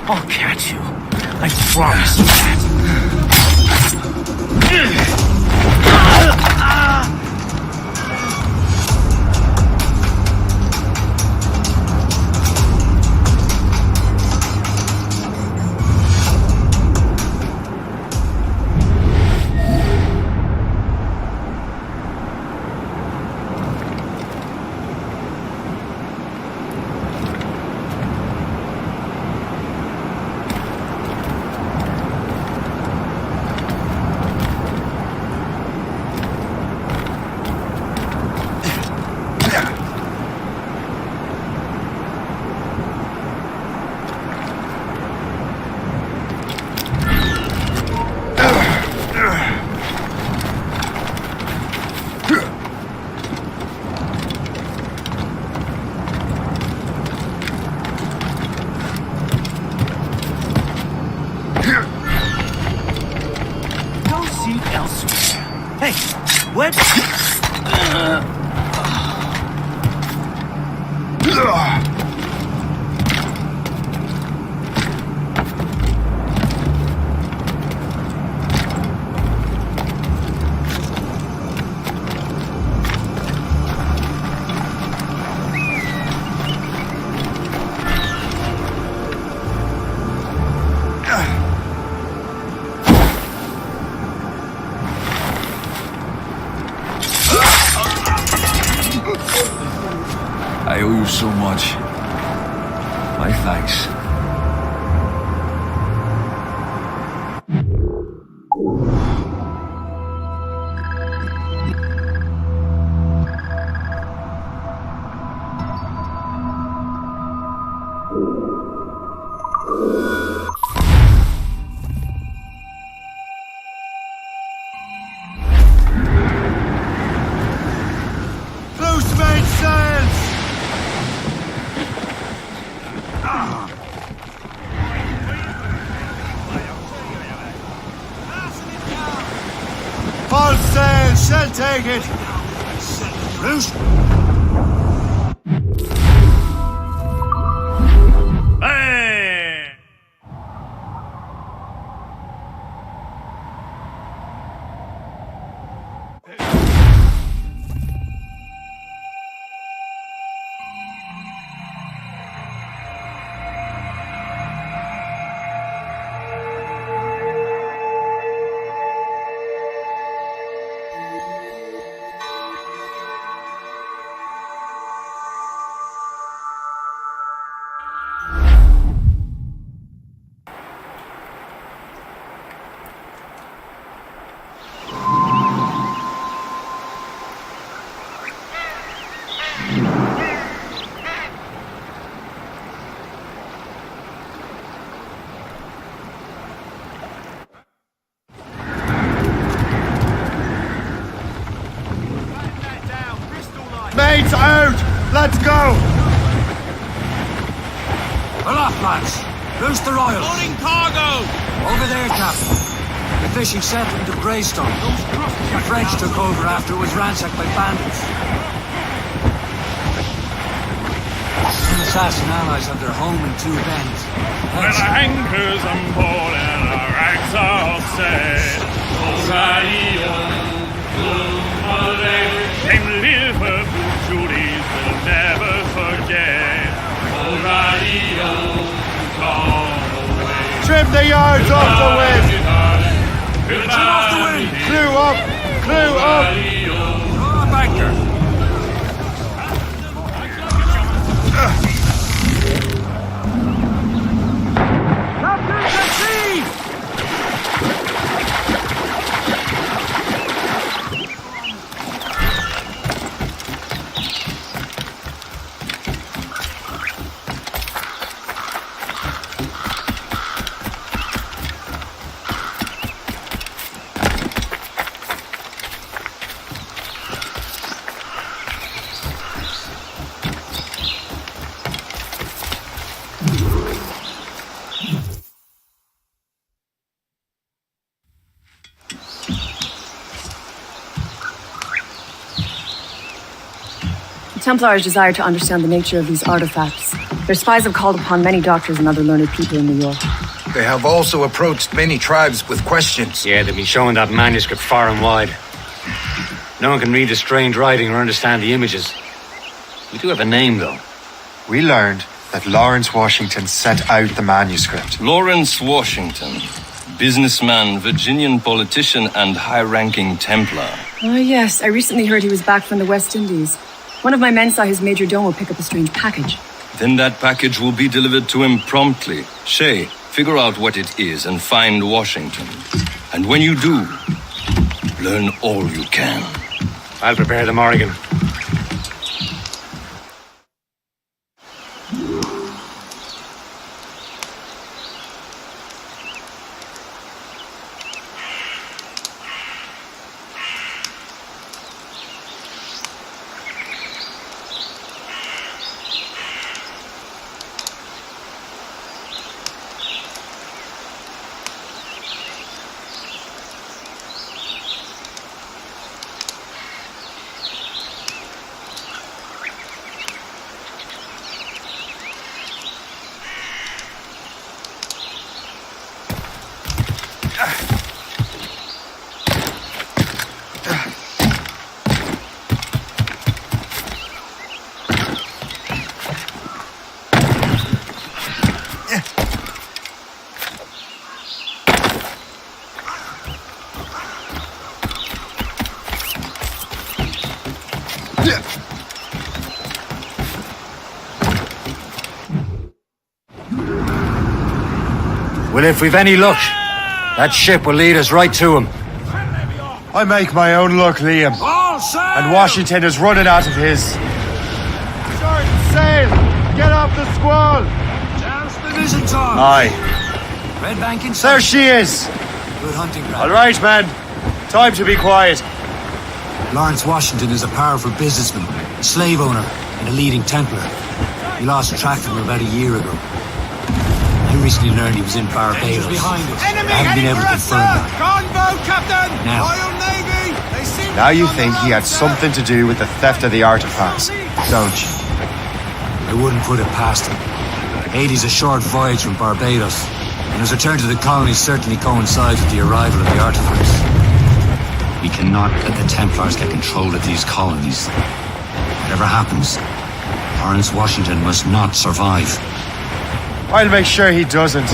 Speaker 5: I'll catch you. I promise you that. What?
Speaker 6: I owe you so much. My thanks.
Speaker 3: Loose mainsails! Full sail, shall take it. Loose. Mates out! Let's go!
Speaker 16: Aloft, lads! Loose the royals!
Speaker 5: Loading cargo!
Speaker 16: Over there, Captain. The fishing settlement of Greystone. The French took over after it was ransacked by bandits. Some assassin allies have their home in Two Bends.
Speaker 8: When our anchors unball and our rags are all set, came Liverpool Judies will never forget.
Speaker 3: Trim the yards off the wind!
Speaker 8: Trim off the wind!
Speaker 3: Clew up! Clew up!
Speaker 16: Draw a banker!
Speaker 3: Captain to sea!
Speaker 18: The Templars desire to understand the nature of these artifacts. Their spies have called upon many doctors and other learned people in New York.
Speaker 17: They have also approached many tribes with questions.
Speaker 15: Yeah, they've been showing that manuscript far and wide. No one can read the strange writing or understand the images. We do have a name, though.
Speaker 1: We learned that Lawrence Washington sent out the manuscript.
Speaker 2: Lawrence Washington. Businessman, Virginian politician, and high-ranking Templar.
Speaker 18: Ah, yes. I recently heard he was back from the West Indies. One of my men saw his major domo pick up a strange package.
Speaker 2: Then that package will be delivered to him promptly. Shay, figure out what it is and find Washington. And when you do, learn all you can.
Speaker 15: I'll prepare the Morrigan.
Speaker 13: Well, if we've any luck, that ship will lead us right to him.
Speaker 3: I make my own luck, Liam. And Washington is running out of his.
Speaker 20: Start sail! Get off the squall!
Speaker 16: Douse the mizzen top!
Speaker 3: Aye.
Speaker 16: Red bank in
Speaker 3: There she is!
Speaker 16: Good hunting ground.
Speaker 3: All right, man. Time to be quiet.
Speaker 16: Lawrence Washington is a powerful businessman, a slave owner, and a leading Templar. We lost track of him about a year ago. I recently learned he was in Barbados.
Speaker 20: behind us.
Speaker 16: I haven't been able to confirm that.
Speaker 20: Gunboat, Captain!
Speaker 16: Now.
Speaker 20: Royal Navy! They seem
Speaker 3: Now you think he had something to do with the theft of the artifacts, don't you?
Speaker 16: I wouldn't put it past him. Haiti's a short voyage from Barbados, and his return to the colony certainly coincides with the arrival of the artifacts.
Speaker 15: We cannot let the Templars get control of these colonies. Whatever happens, Lawrence Washington must not survive.
Speaker 3: I'll make sure he doesn't.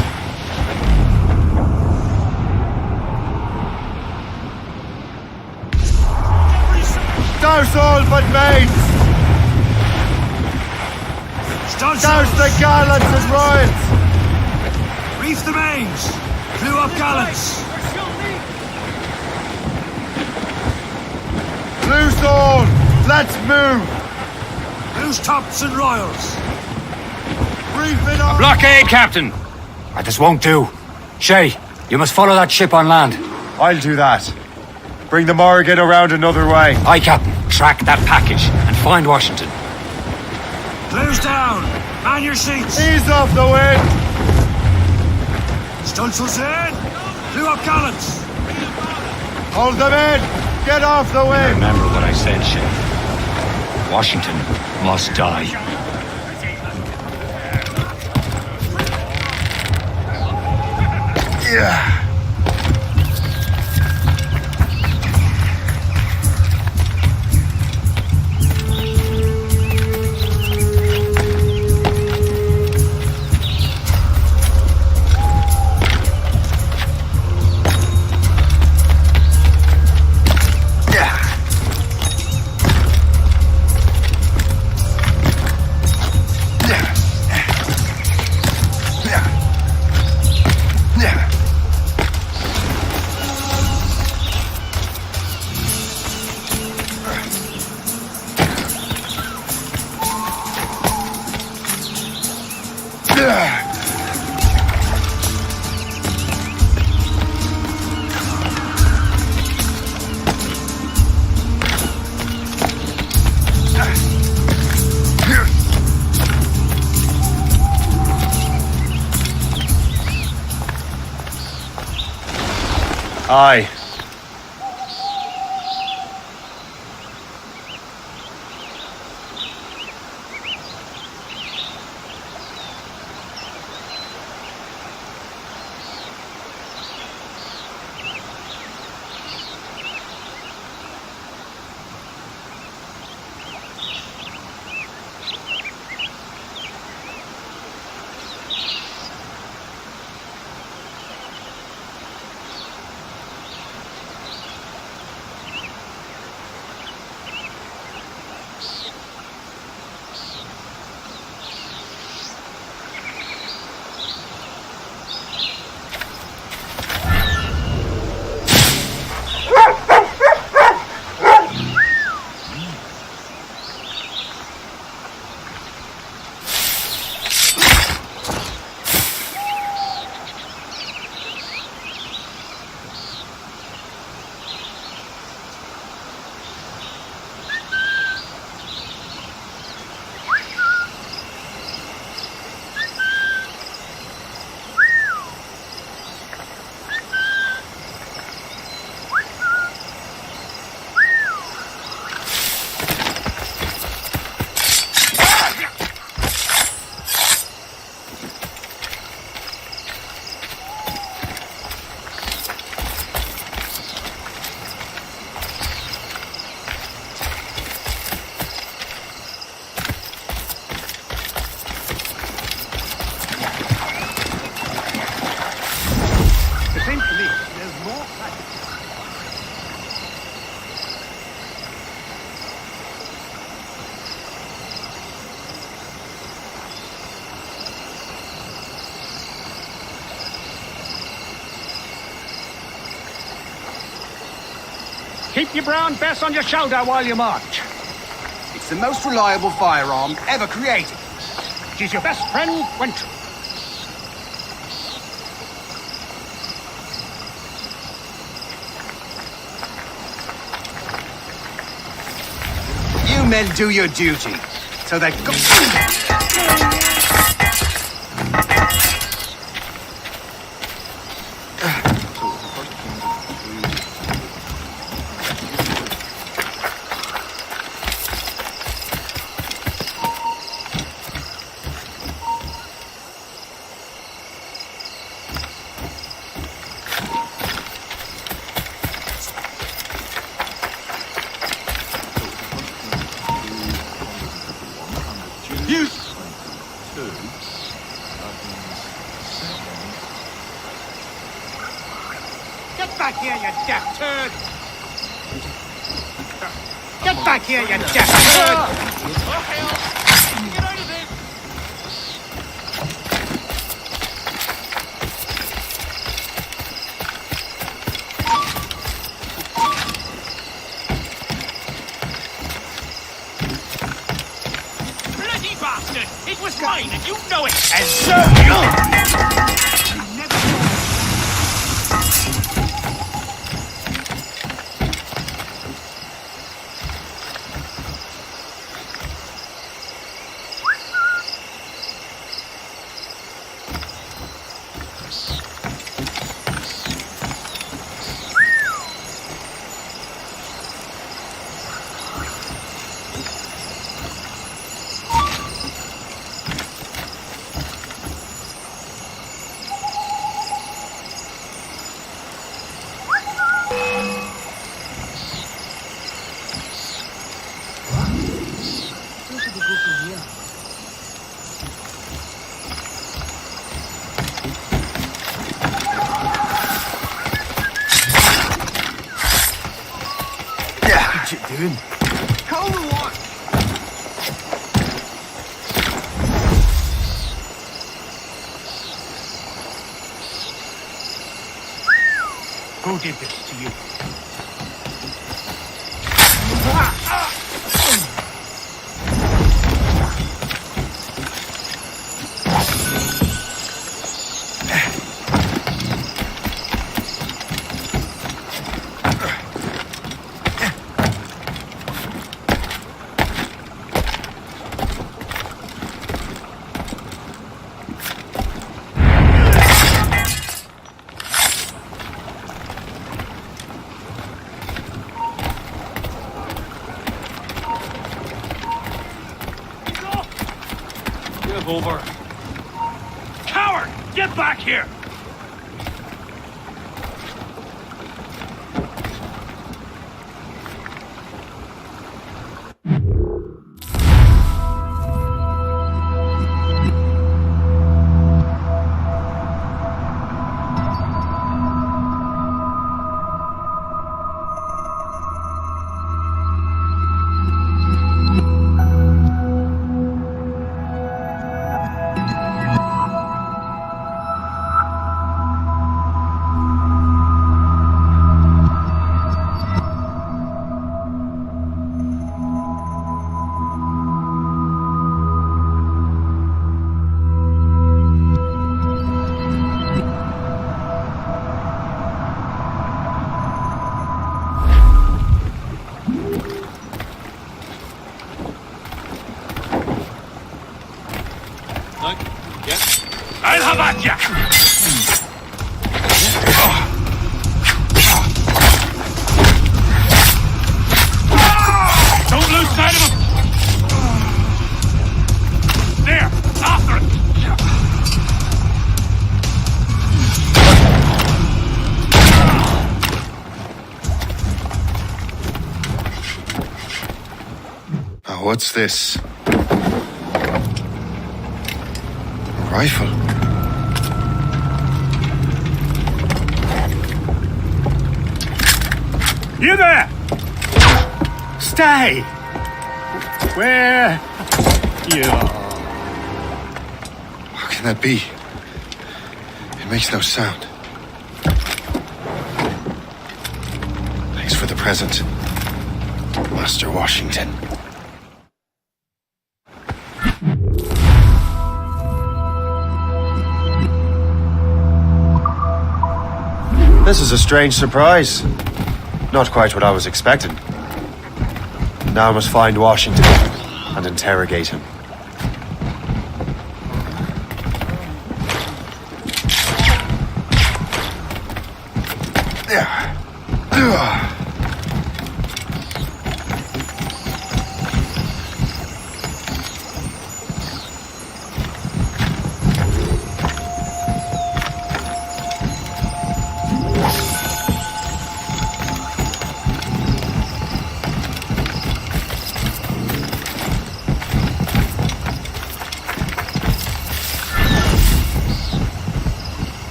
Speaker 3: Douse all but mates! Douse the gallants and royals!
Speaker 16: Reef the mains! Clew up gallants!
Speaker 3: Loose all! Let's move!
Speaker 16: Loose tops and royals!
Speaker 3: Reef it on!
Speaker 13: Blockade, Captain! This won't do. Shay, you must follow that ship on land.
Speaker 3: I'll do that. Bring the Morrigan around another way.
Speaker 13: Aye, Captain. Track that package and find Washington.
Speaker 16: Clews down! Man your seats!
Speaker 3: Ease off the wind!
Speaker 16: Stunsails in! Clew up gallants!
Speaker 3: Hold them in! Get off the wind!
Speaker 15: Remember what I said, Shay. Washington must die.
Speaker 3: Yeah. Aye.
Speaker 19: Keep your brown vest on your shoulder while you march.
Speaker 21: It's the most reliable firearm ever created.
Speaker 19: She's your best friend when...
Speaker 21: You men do your duty, so that... You...
Speaker 19: Get back here, you deaf turd! Get back here, you deaf turd!
Speaker 5: Bloody bastard! It was mine, and you know it!
Speaker 19: And so you...
Speaker 21: What you doing? Call the one!
Speaker 19: Who did this to you?
Speaker 5: Give over. Coward! Get back here! I'll have at ya! Don't lose sight of him! There! After it!
Speaker 14: Now, what's this? A rifle?
Speaker 19: You there! Stay! Where you are.
Speaker 14: How can that be? It makes no sound. I Thanks for the present, Master Washington.
Speaker 3: This is a strange surprise. Not quite what I was expecting. Now I must find Washington and interrogate him.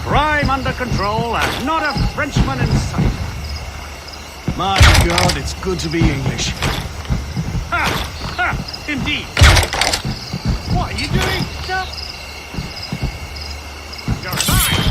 Speaker 5: Crime under control and not a Frenchman in sight. My God, it's good to be English. Ha! Ha! Indeed. What are you doing, sir? You're mine.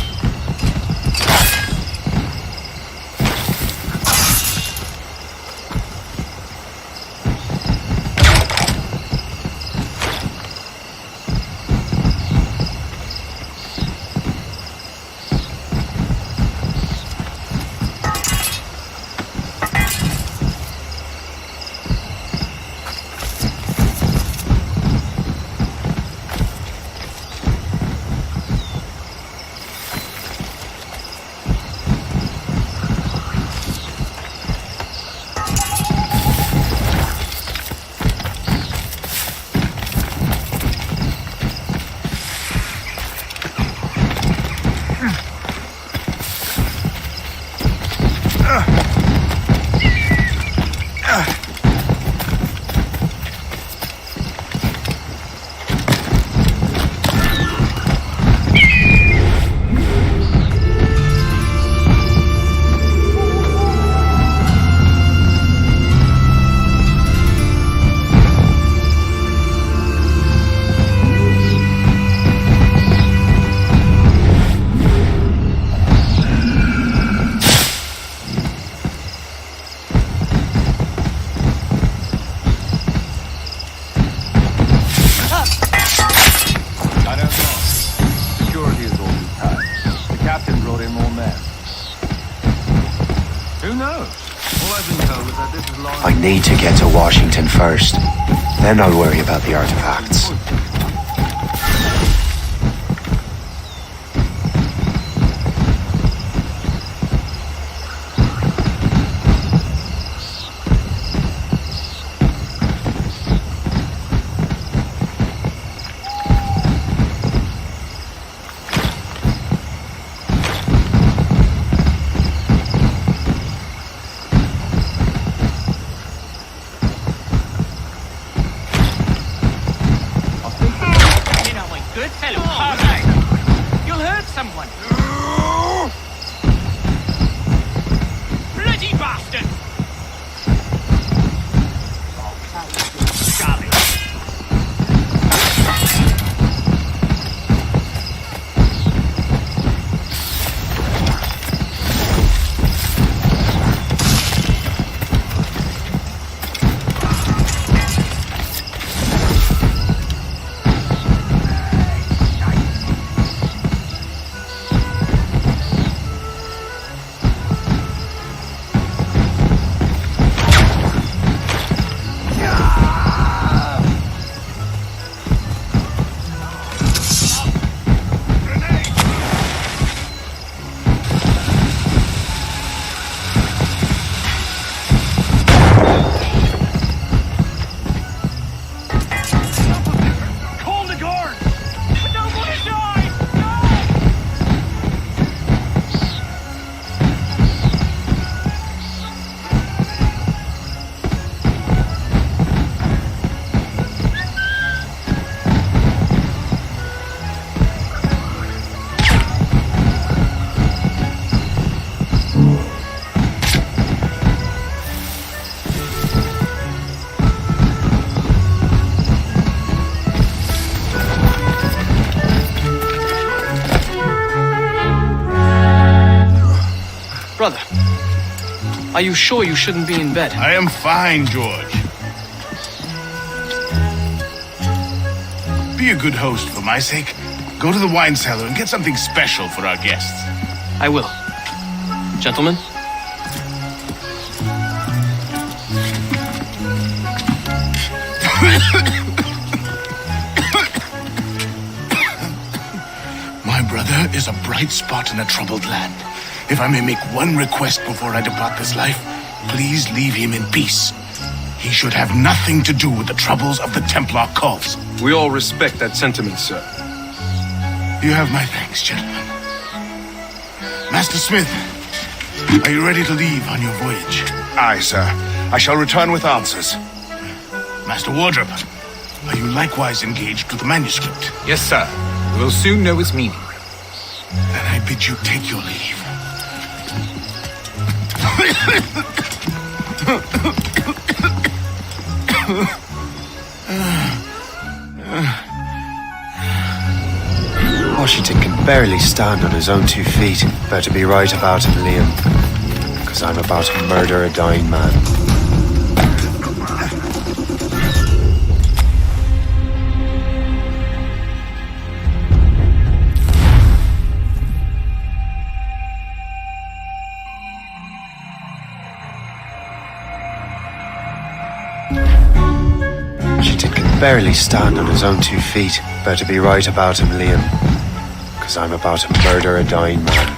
Speaker 1: I need to get to Washington first. Then I'll worry about the artifacts.
Speaker 9: Are you sure you shouldn't be in bed?
Speaker 22: I am fine, George. Be a good host for my sake. Go to the wine cellar and get something special for our guests.
Speaker 9: I will. Gentlemen?
Speaker 22: My brother is a bright spot in a troubled land. If I may make one request before I depart this life, please leave him in peace. He should have nothing to do with the troubles of the Templar cause.
Speaker 14: We all respect that sentiment, sir.
Speaker 22: You have my thanks, gentlemen. Master Smith, are you ready to leave on your voyage?
Speaker 14: Aye, sir. I shall return with answers.
Speaker 22: Master Wardrop, are you likewise engaged with the manuscript?
Speaker 23: Yes, sir. We'll soon know its meaning.
Speaker 22: Then I bid you take your leave.
Speaker 1: Washington can barely stand on his own 2 feet. Better be right about him, Liam. Because I'm about to murder a dying man. Washington can barely stand on his own 2 feet. Better be right about him, Liam. Because I'm about to murder a dying man.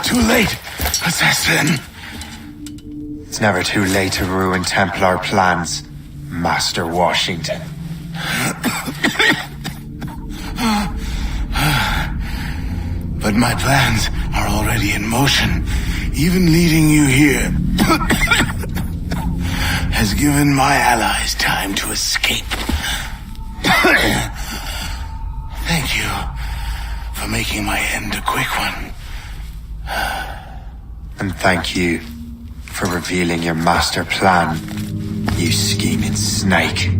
Speaker 22: too late, assassin.
Speaker 1: It's never too late to ruin Templar plans, Master Washington.
Speaker 22: But my plans are already in motion. Even leading you here has given my allies time to escape. Thank you for making my end a quick one.
Speaker 1: And thank you for revealing your master plan, you scheming snake.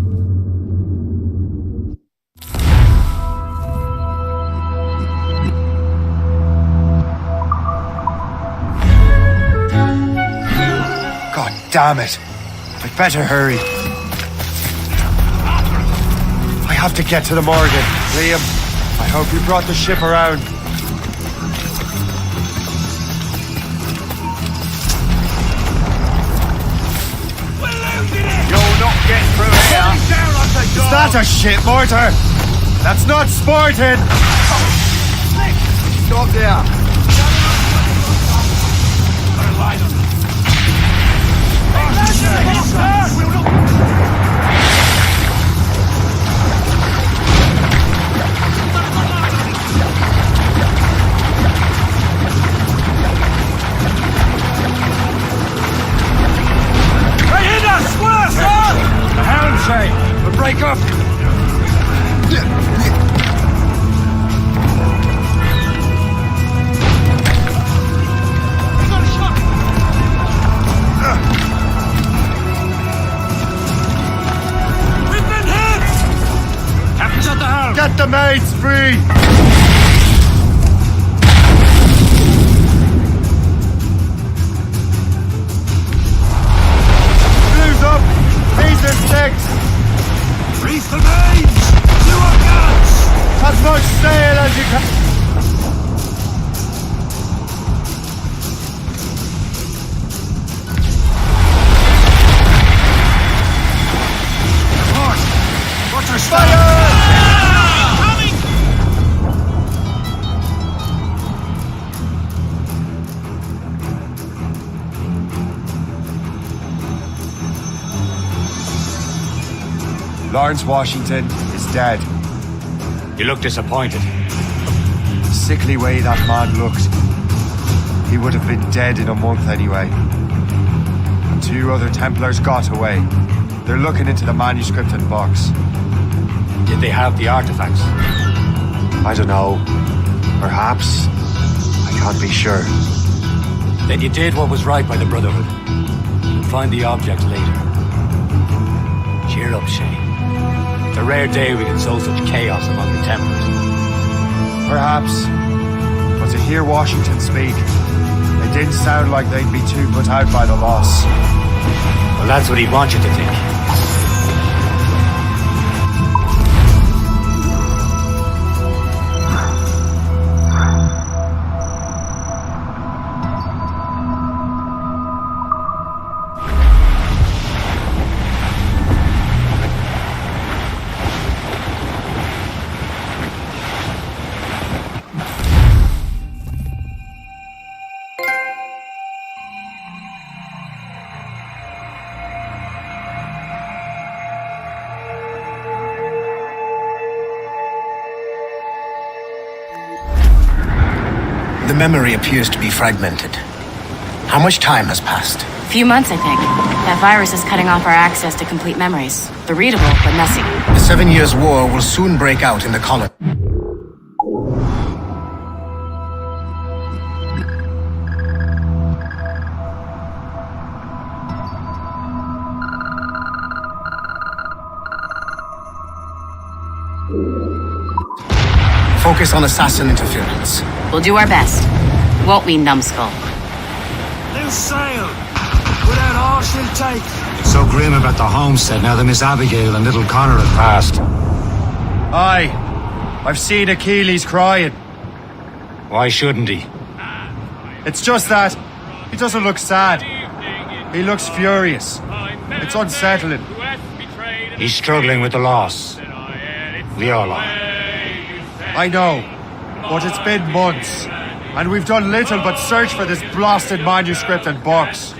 Speaker 1: God damn it! I'd better hurry. I have to get to the Morgan. Liam, I hope you brought the ship around.
Speaker 3: You'll not get through here.
Speaker 1: Is that a shit mortar? That's not sporting!
Speaker 3: Stop there.
Speaker 5: They hit us! Swerve, sir!
Speaker 3: The helm shake. We'll break up.
Speaker 5: We've been hit! Captain's at the helm!
Speaker 1: Get the mates free! Blues up! These are six!
Speaker 5: Reef the mains! You are guns!
Speaker 1: As much sail as you can! Lawrence Washington is dead.
Speaker 3: You look disappointed.
Speaker 1: The sickly way that man looked. He would have been dead in a month anyway. And 2 other Templars got away. They're looking into the manuscript and box.
Speaker 3: Did they have the artifacts?
Speaker 1: I don't know. Perhaps. I can't be sure.
Speaker 3: Then you did what was right by the Brotherhood. You'll find the object later. Cheer up, Shay. It's a rare day we can sow such chaos among the Templars.
Speaker 1: Perhaps. But to hear Washington speak, it didn't sound like they'd be too put out by the loss.
Speaker 3: Well, that's what he'd want you to think.
Speaker 13: The memory appears to be fragmented. How much time has passed?
Speaker 10: A few months, I think. That virus is cutting off our access to complete memories. They're readable, but messy.
Speaker 13: The 7 Years' War will soon break out in the colony. Focus on assassin interference.
Speaker 10: We'll do our best. Won't we, numbskull?
Speaker 16: They'll sail! Without all she'll take! It's so grim about the homestead now that Miss Abigail and little Connor have passed.
Speaker 1: Aye. I've seen Achilles crying.
Speaker 16: Why shouldn't he?
Speaker 1: It's just that he doesn't look sad. He looks furious. It's unsettling.
Speaker 16: He's struggling with the loss. We all are.
Speaker 1: I know, but it's been months.
Speaker 3: And we've done little but search for this blasted manuscript and box.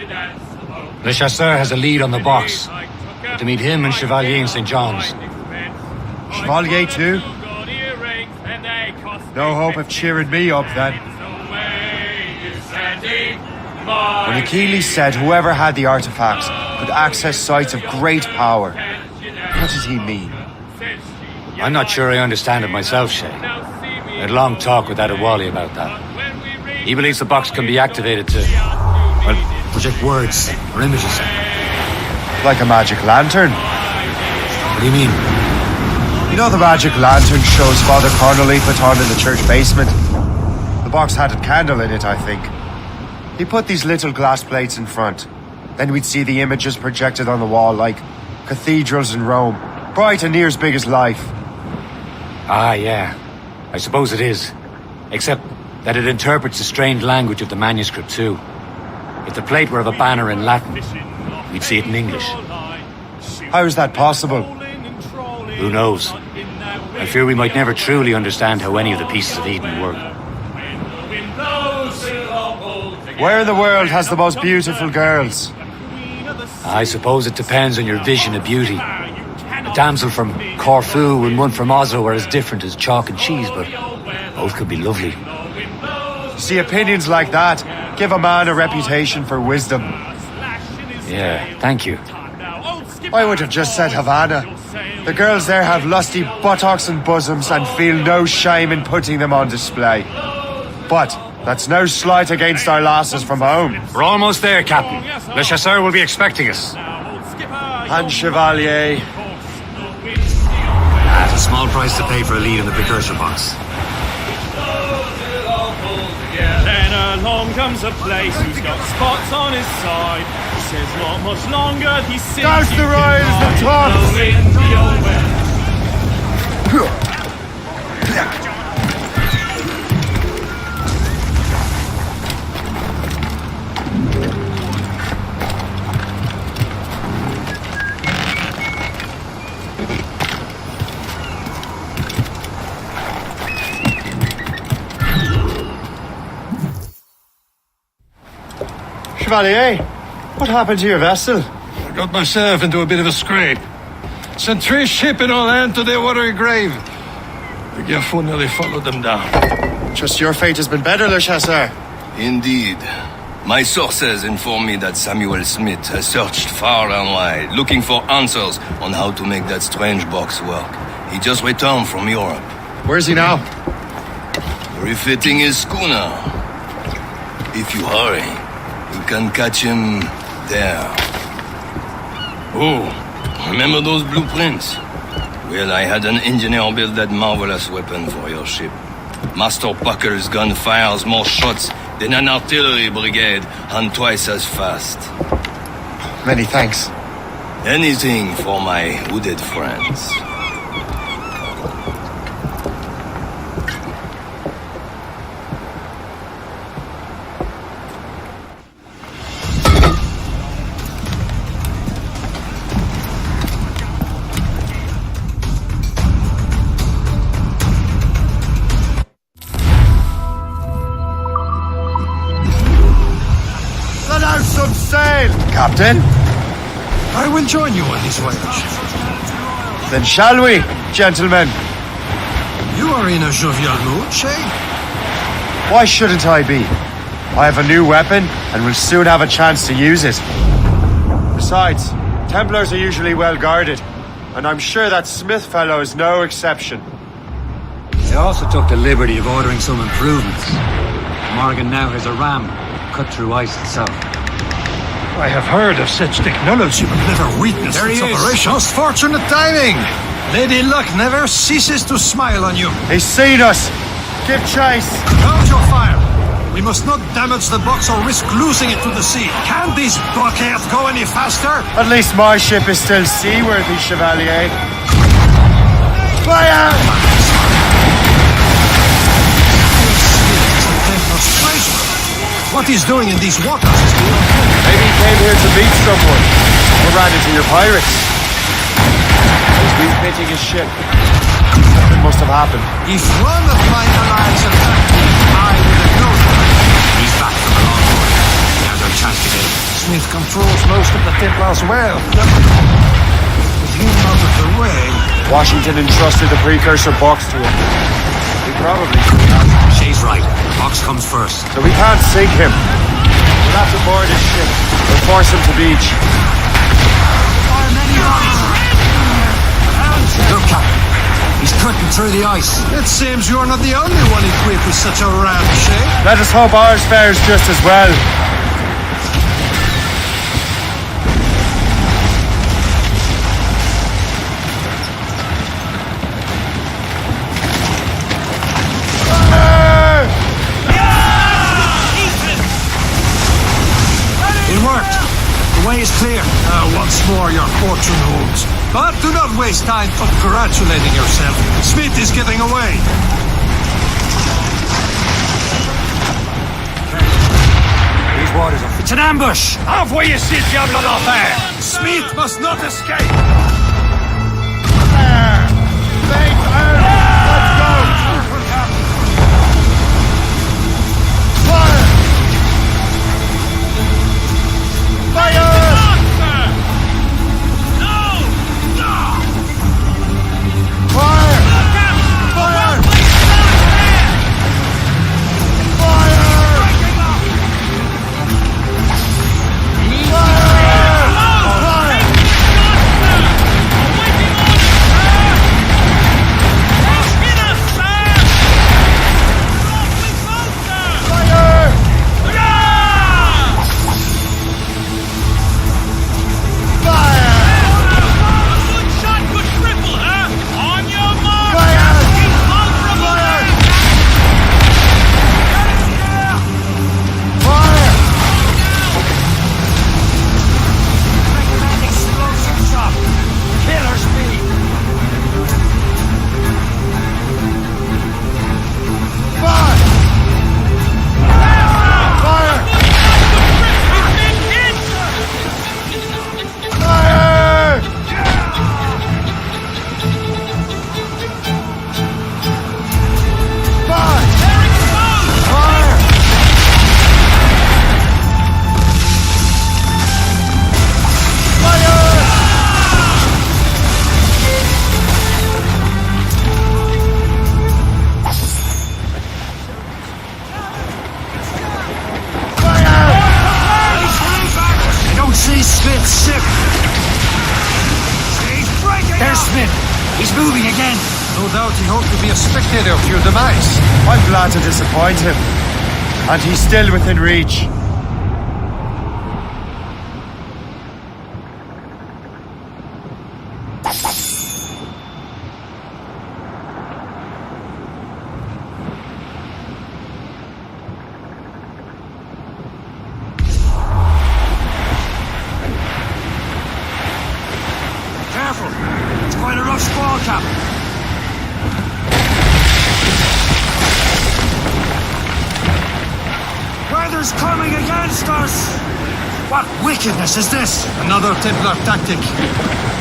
Speaker 16: Le Chasseur has a lead on the box. To meet him and Chevalier in St. John's.
Speaker 3: Chevalier too? No hope of cheering me up then. When Achilles said whoever had the artifacts could access sites of great power, what did he mean?
Speaker 16: I'm not sure I understand it myself, Shay. I had a long talk with Adewale about that. He believes the box can be activated to, well, project words or images.
Speaker 3: Like a magic lantern?
Speaker 16: What do you mean?
Speaker 3: You know the magic lantern shows Father Connolly put on in the church basement? The box had a candle in it, I think. He put these little glass plates in front. Then we'd see the images projected on the wall like cathedrals in Rome. Bright and near as big as life.
Speaker 16: Ah, yeah. I suppose it is. Except that it interprets the strange language of the manuscript too. If the plate were of a banner in Latin, we'd see it in English.
Speaker 3: How is that possible?
Speaker 16: Who knows? I fear we might never truly understand how any of the pieces of Eden work.
Speaker 3: Where in the world has the most beautiful girls?
Speaker 16: I suppose it depends on your vision of beauty. A damsel from Corfu and one from Oslo are as different as chalk and cheese, but both could be lovely.
Speaker 3: See, opinions like that give a man a reputation for wisdom.
Speaker 16: Yeah, thank you.
Speaker 3: I would have just said Havana. The girls there have lusty buttocks and bosoms and feel no shame in putting them on display. But that's no slight against our lasses from home.
Speaker 16: We're almost there, Captain. Le Chasseur will be expecting us.
Speaker 3: And Chevalier.
Speaker 16: That's a small price to pay for a lead in the precursor box.
Speaker 5: Then along comes a place who's got spots on his side. He says not much longer, he sings.
Speaker 3: Douse the rise, the tops! Chevalier, what happened to your vessel?
Speaker 4: I got myself into a bit of a scrape. Sent 3 ships in all hand to their watery grave. The Garfou nearly followed them down.
Speaker 3: Just your fate has been better, Le Chasseur.
Speaker 2: Indeed. My sources inform me that Samuel Smith has searched far and wide, looking for answers on how to make that strange box work. He just returned from Europe.
Speaker 3: Where's he now?
Speaker 2: Refitting his schooner. If you hurry, you can catch him there. Oh, remember those blueprints? Well, I had an engineer build that marvelous weapon for your ship. Master Buckle's gun fires more shots than an artillery brigade and twice as fast.
Speaker 3: Many thanks.
Speaker 2: Anything for my hooded friends.
Speaker 3: Captain?
Speaker 20: I will join you on this voyage.
Speaker 3: Then shall we, gentlemen?
Speaker 20: You are in a jovial mood, Shay?
Speaker 3: Why shouldn't I be? I have a new weapon and will soon have a chance to use it. Besides, Templars are usually well guarded, and I'm sure that Smith fellow is no exception.
Speaker 16: They also took the liberty of ordering some improvements. Morgan now has a ram cut through ice itself.
Speaker 4: I have heard of such technology, but never witnessed
Speaker 20: There he
Speaker 4: its
Speaker 20: is.
Speaker 4: operation.
Speaker 20: Most fortunate timing! Lady Luck never ceases to smile on you.
Speaker 3: He's seen us! Give chase!
Speaker 20: Hold your fire! We must not damage the box or risk losing it to the sea. Can this blockade go any faster?
Speaker 3: At least my ship is still seaworthy, Chevalier. Fire!
Speaker 20: What he's doing in these waters is beyond.
Speaker 3: Maybe he came here to meet someone. Or ran into your pirates. He's refitting his ship. something must have happened.
Speaker 20: If one of my allies attacked me, I would have known about it.
Speaker 15: He's back from the long board. Now's our chance to get him.
Speaker 20: Smith controls most of the Templars well. With him out of the way...
Speaker 3: Washington entrusted the precursor box to him. He probably should have.
Speaker 15: Shay's right. The box comes first.
Speaker 3: So we can't sink him. We'll have to board his ship. We'll force him to beach.
Speaker 15: Look, Captain. He's cutting through the ice.
Speaker 20: It seems you're not the only one equipped with such a ram, Shay.
Speaker 3: Let us hope ours fares just as well.
Speaker 15: It worked. The way is clear.
Speaker 20: Once more your fortune holds. But do not waste time congratulating yourself. Smith is getting away.
Speaker 15: These waters are... It's an ambush!
Speaker 4: Envoyez ces diables à l'enfer! Smith must not escape!
Speaker 20: There's Smith. He's moving again. No doubt he hoped to be a spectator of your demise.
Speaker 3: I'm glad to disappoint him. And he's still within reach.
Speaker 20: Careful. It's quite a rough squall, Cap. Weather's coming against us. What wickedness is this? Another Templar tactic.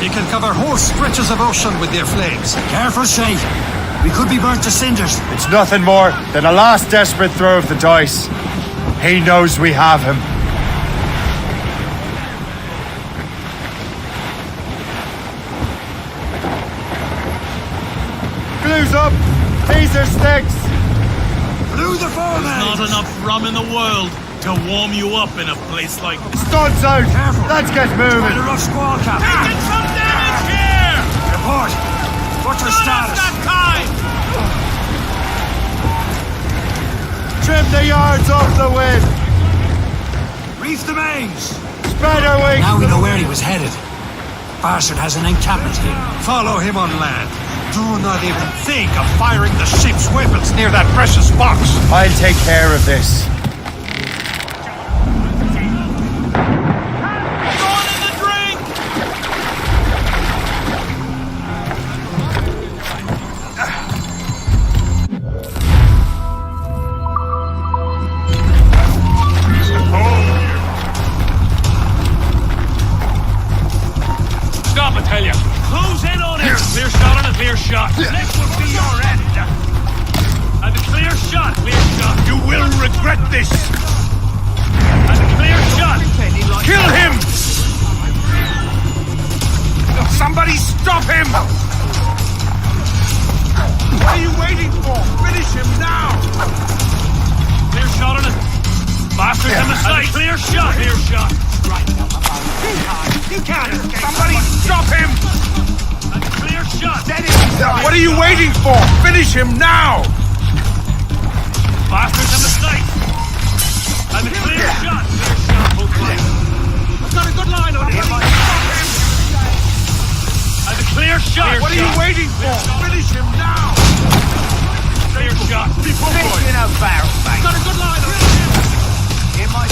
Speaker 20: They can cover whole stretches of ocean with their flames.
Speaker 15: Careful, Shay. We could be burnt to cinders.
Speaker 3: It's nothing more than a last desperate throw of the dice. He knows we have him. Glue's up! Teaser sticks!
Speaker 20: Through the foreman!
Speaker 5: There's not enough rum in the world to warm you up in a place like this.
Speaker 3: Studs out!
Speaker 20: Careful!
Speaker 3: Let's get moving!
Speaker 20: Quite a rough squall, Cap.
Speaker 5: Taking some damage here!
Speaker 20: Report! What's your status?
Speaker 5: That time!
Speaker 3: Trim the yards off the wind!
Speaker 20: Reef the mains!
Speaker 3: Spread our wings!
Speaker 15: Now we know where he was headed. Bastard has an encampment here.
Speaker 20: Follow him on land. Do not even think of firing the ship's weapons near that precious box.
Speaker 3: I'll take care of this.
Speaker 5: Gone in the drink! Stop, I tell you. Close in on him. Clear shot on it. clear shot. This will be your end. And a clear shot. Clear shot.
Speaker 22: You will regret this!
Speaker 5: And a clear shot.
Speaker 22: Kill him! Somebody stop him! What are you waiting for? Finish him now!
Speaker 5: Clear shot on it. Masters in the sight. Clear shot. Clear shot. Right.
Speaker 22: You can't! Somebody stop him!
Speaker 5: And a clear shot.
Speaker 22: What are you waiting for? Finish him now!
Speaker 5: Masters in the sight. And a clear shot. Clear shot. Both ways.
Speaker 22: I've got a good line on him! Stop him!
Speaker 5: And a clear shot.
Speaker 22: What are you waiting for? Finish him now!
Speaker 5: Clear shot.
Speaker 22: Before boys!
Speaker 19: In a barrel, mate.
Speaker 22: Got a good line on him!
Speaker 19: In my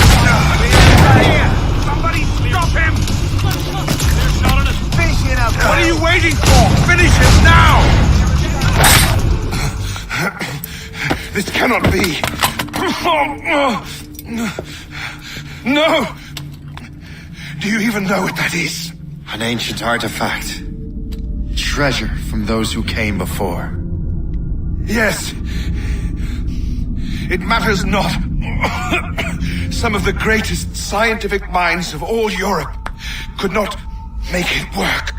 Speaker 22: Here! Somebody stop him!
Speaker 5: Clear shot on it.
Speaker 19: fish in a barrel.
Speaker 22: What are you waiting for? Finish him now! This cannot be. No! Do you even know what that is?
Speaker 3: An ancient artifact. Treasure from those who came before.
Speaker 22: Yes. It matters not. Some of the greatest scientific minds of all Europe could not make it work.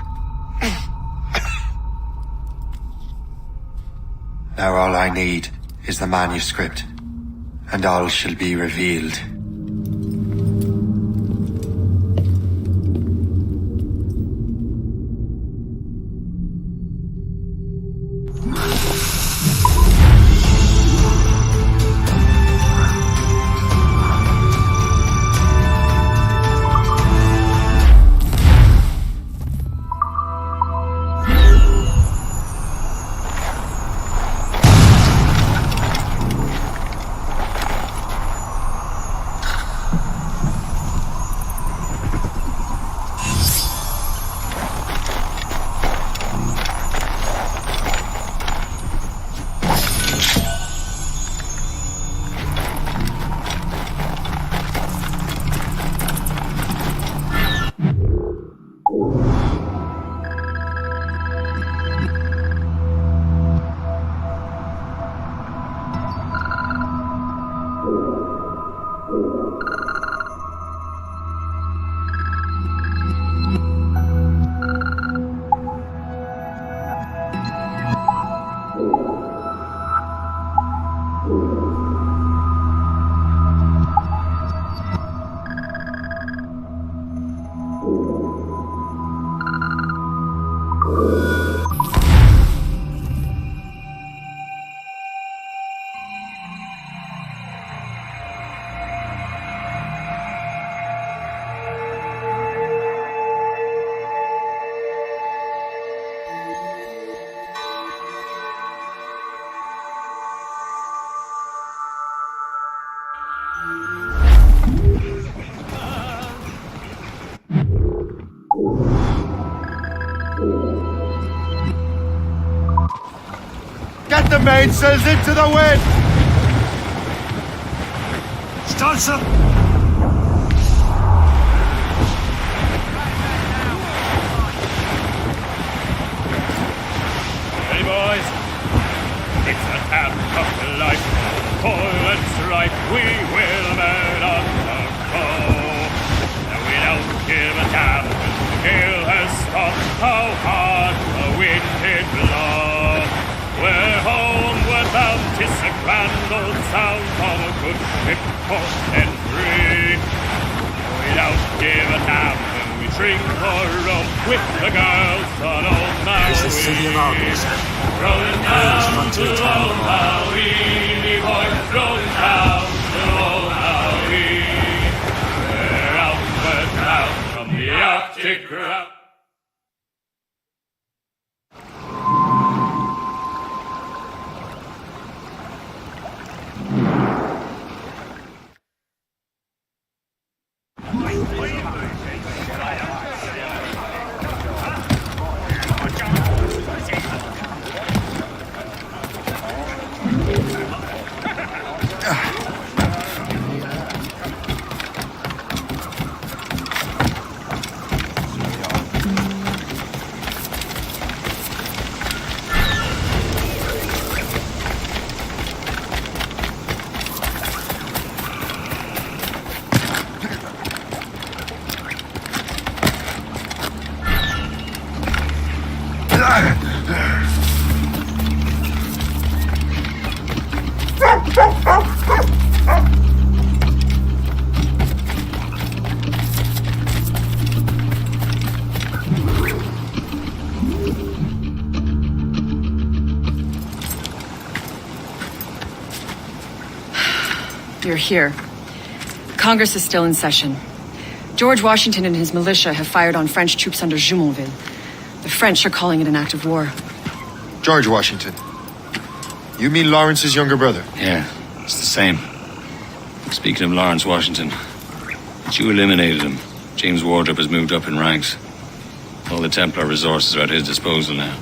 Speaker 3: Now all I need is the manuscript, and all shall be revealed. Get the mainsails into the wind!
Speaker 20: Stolzer!
Speaker 8: Hey boys, it's a camp of life, toil and strife, we will man on the go. Now we don't give a damn when the gale has stopped, how hard the wind did blow. We're homeward bound, 'tis a grand old sound of a good ship, port and free. We don't give a damn when we drink or rum with the girls on old Maui.
Speaker 15: Here's the city of August.
Speaker 8: Rolling down to old Maui, boys, rolling down to old Maui. We're outward bound from the Arctic ground.
Speaker 18: You're here. Congress is still in session. George Washington and his militia have fired on French troops under Jumonville. The French are calling it an act of war.
Speaker 3: George Washington. You mean Lawrence's younger brother?
Speaker 15: Yeah, it's the same. Speaking of Lawrence Washington, but you eliminated him. James Wardrop has moved up in ranks. All the Templar resources are at his disposal now.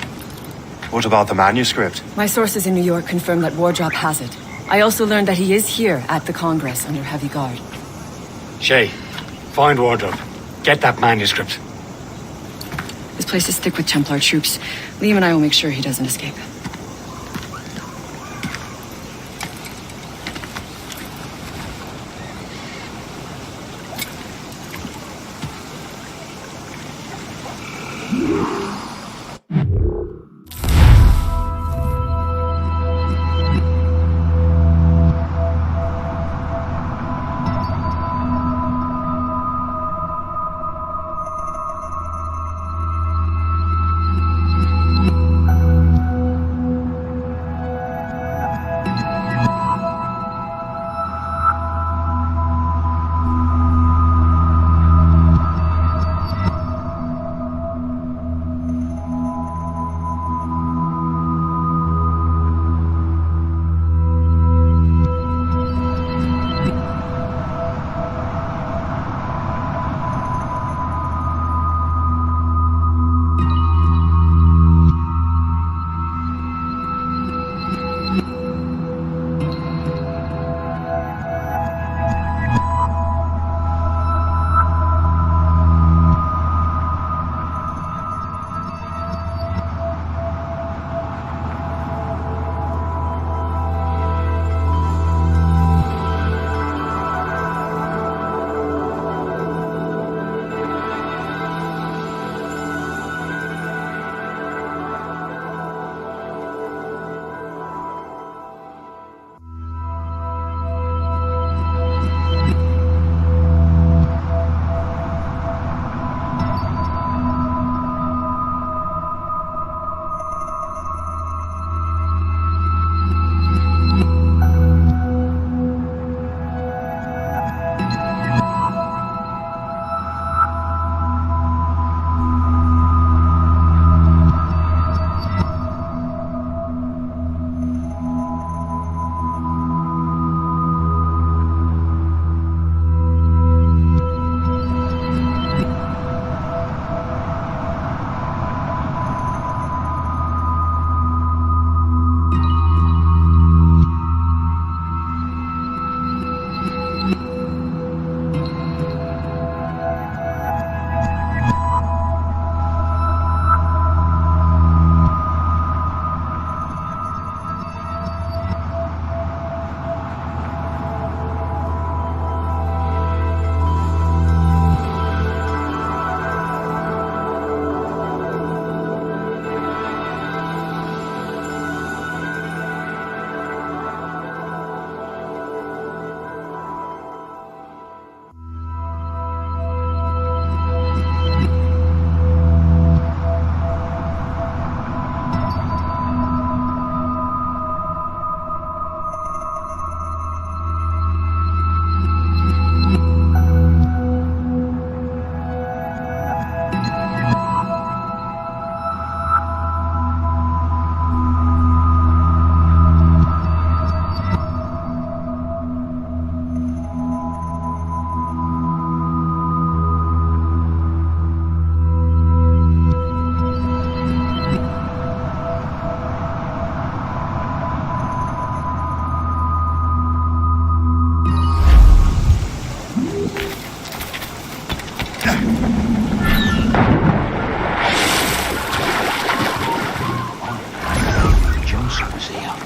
Speaker 3: What about the manuscript?
Speaker 18: My sources in New York confirm that Wardrop has it. I also learned that he is here at the Congress under heavy guard.
Speaker 16: Shay, find Wardrop. Get that manuscript.
Speaker 18: This place is thick with Templar troops. Liam and I will make sure he doesn't escape.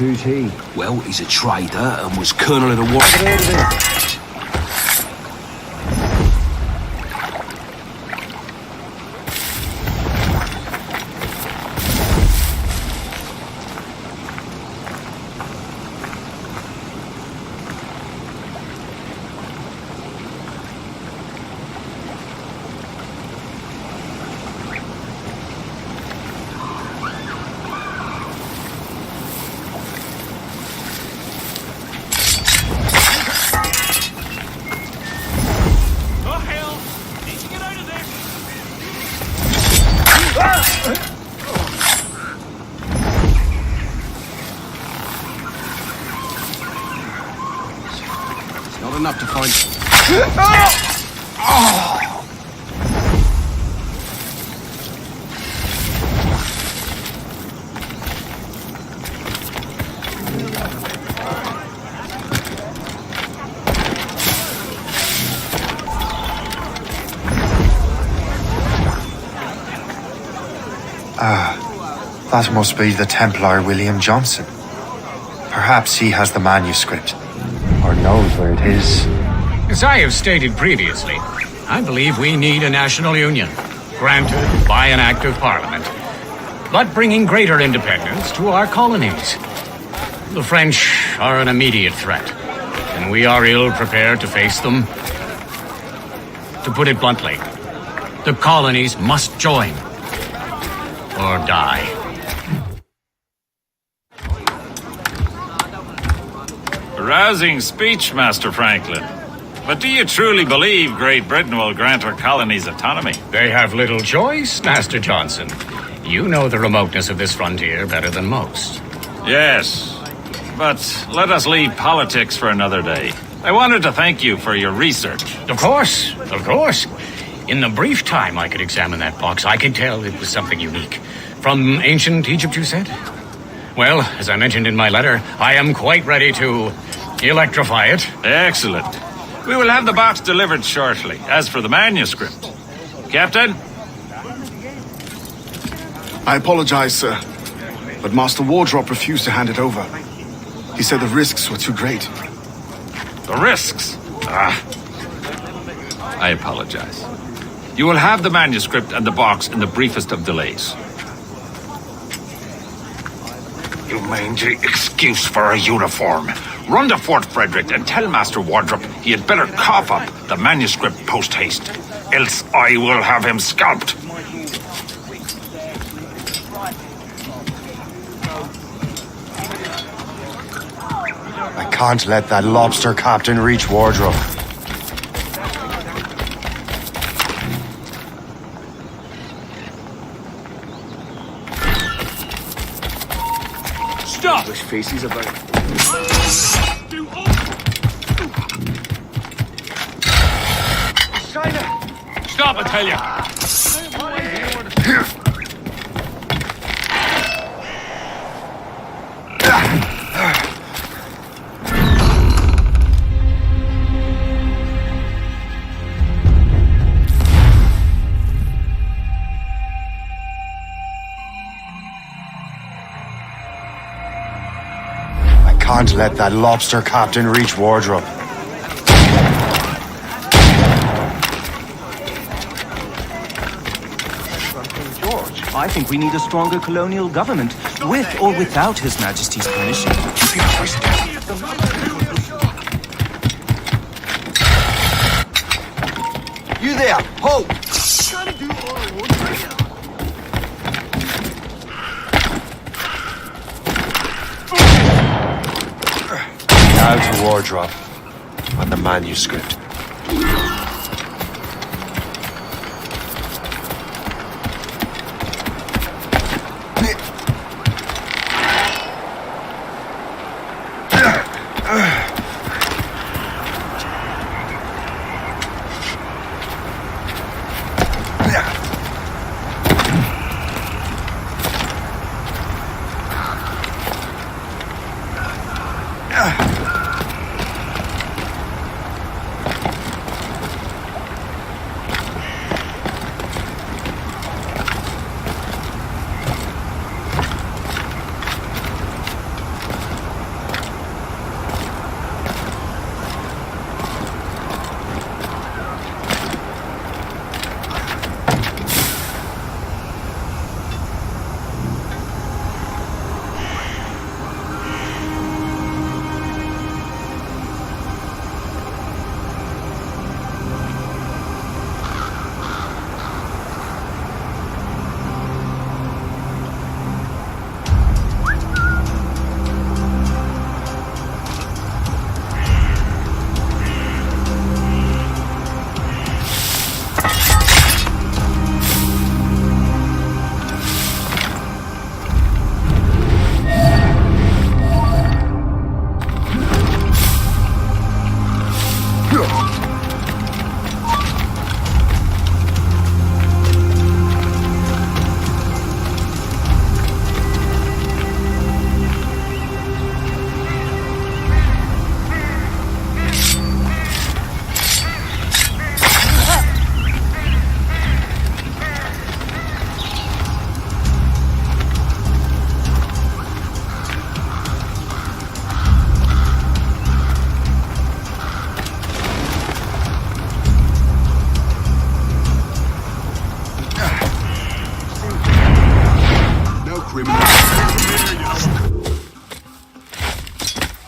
Speaker 7: Who's he?
Speaker 11: Well, he's a trader and was colonel of the war.
Speaker 21: enough to find...
Speaker 3: That must be the Templar William Johnson. Perhaps he has the manuscript, or knows where it is.
Speaker 16: As I have stated previously, I believe we need a national union, granted by an act of parliament, but bringing greater independence to our colonies. The French are an immediate threat, and we are ill prepared to face them. To put it bluntly, the colonies must join, or die.
Speaker 6: Rousing speech, Master Franklin. But do you truly believe Great Britain will grant her colonies autonomy?
Speaker 16: They have little choice, Master Johnson. You know the remoteness of this frontier better than most.
Speaker 6: Yes, but let us leave politics for another day. I wanted to thank you for your research.
Speaker 16: Of course, of course. In the brief time I could examine that box, I could tell it was something unique. From ancient Egypt, you said? Well, as I mentioned in my letter, I am quite ready to electrify it.
Speaker 6: Excellent. We will have the box delivered shortly. As for the manuscript... Captain?
Speaker 14: I apologize, sir, but Master Wardrop refused to hand it over. He said the risks were too great.
Speaker 6: The risks? I apologize. You will have the manuscript and the box in the briefest of delays.
Speaker 7: You mangy excuse for a uniform. Run to Fort Frederick and tell Master Wardrop he had better cough up the manuscript post-haste. Else I will have him scalped.
Speaker 3: I can't let that lobster captain reach Wardrop.
Speaker 6: Stop!
Speaker 21: Which face he's about.
Speaker 6: Stop, I tell you!
Speaker 3: I can't let that lobster captain reach Wardrop.
Speaker 21: I think we need a stronger colonial government, with or without His Majesty's permission. Keep your voice down. You there! Halt!
Speaker 3: Now to Wardrop on the manuscript.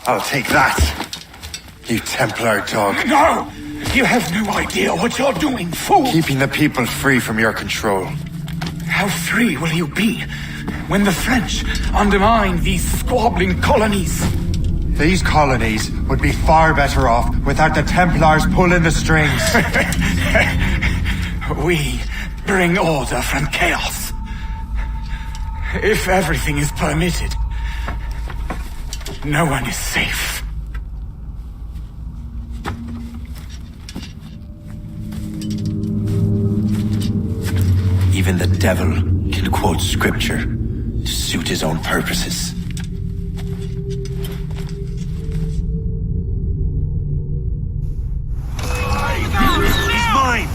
Speaker 3: I'll take that, you Templar dog.
Speaker 22: No! You have no idea what you're doing, fool!
Speaker 3: Keeping the people free from your control.
Speaker 22: How free will you be when the French undermine these squabbling colonies?
Speaker 3: These colonies would be far better off without the Templars pulling the strings.
Speaker 22: We bring order from chaos. If everything is permitted, no one is safe.
Speaker 9: Even the devil can quote scripture to suit his own purposes.
Speaker 5: He's mine!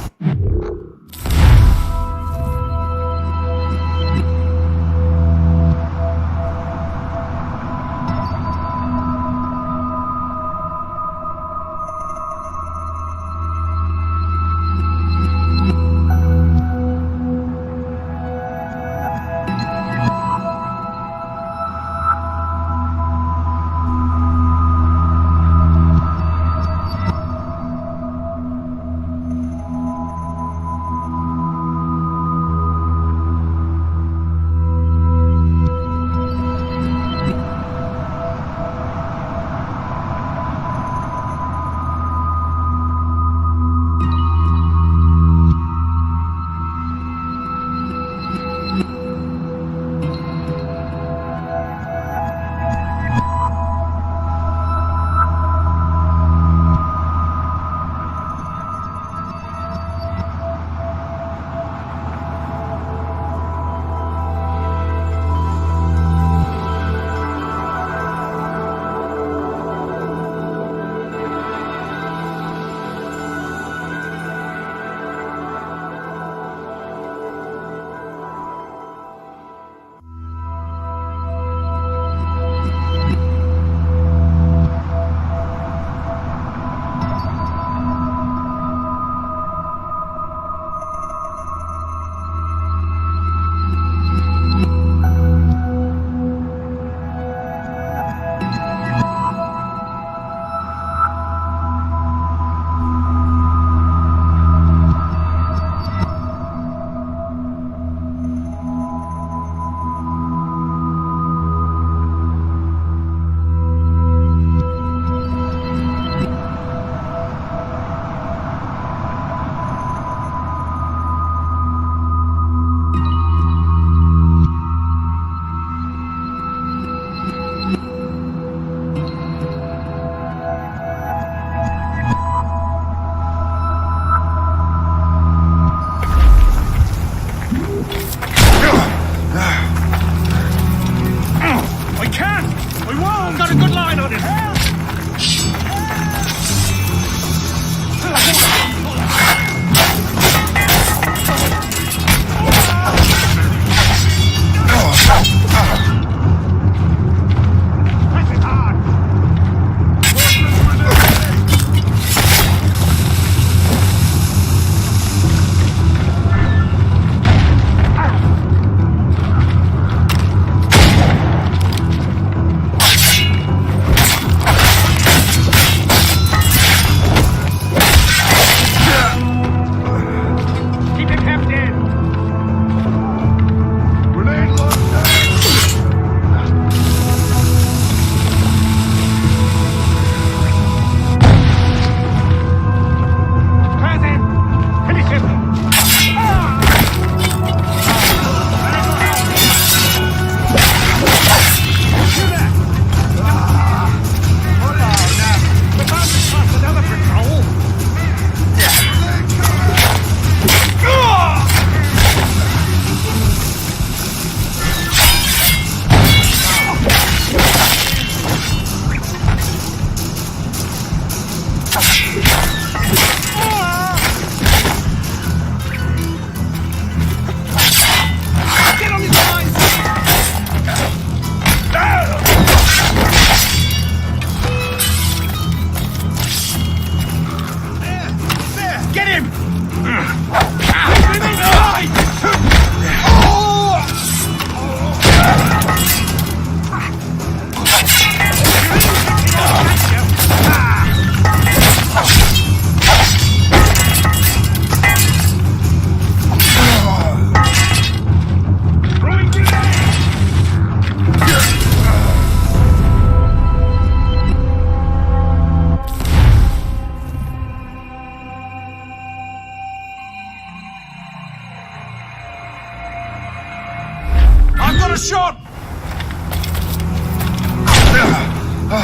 Speaker 8: Don't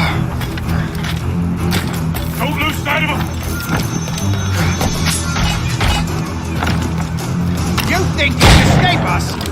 Speaker 8: lose sight of him!
Speaker 19: You think you can escape us?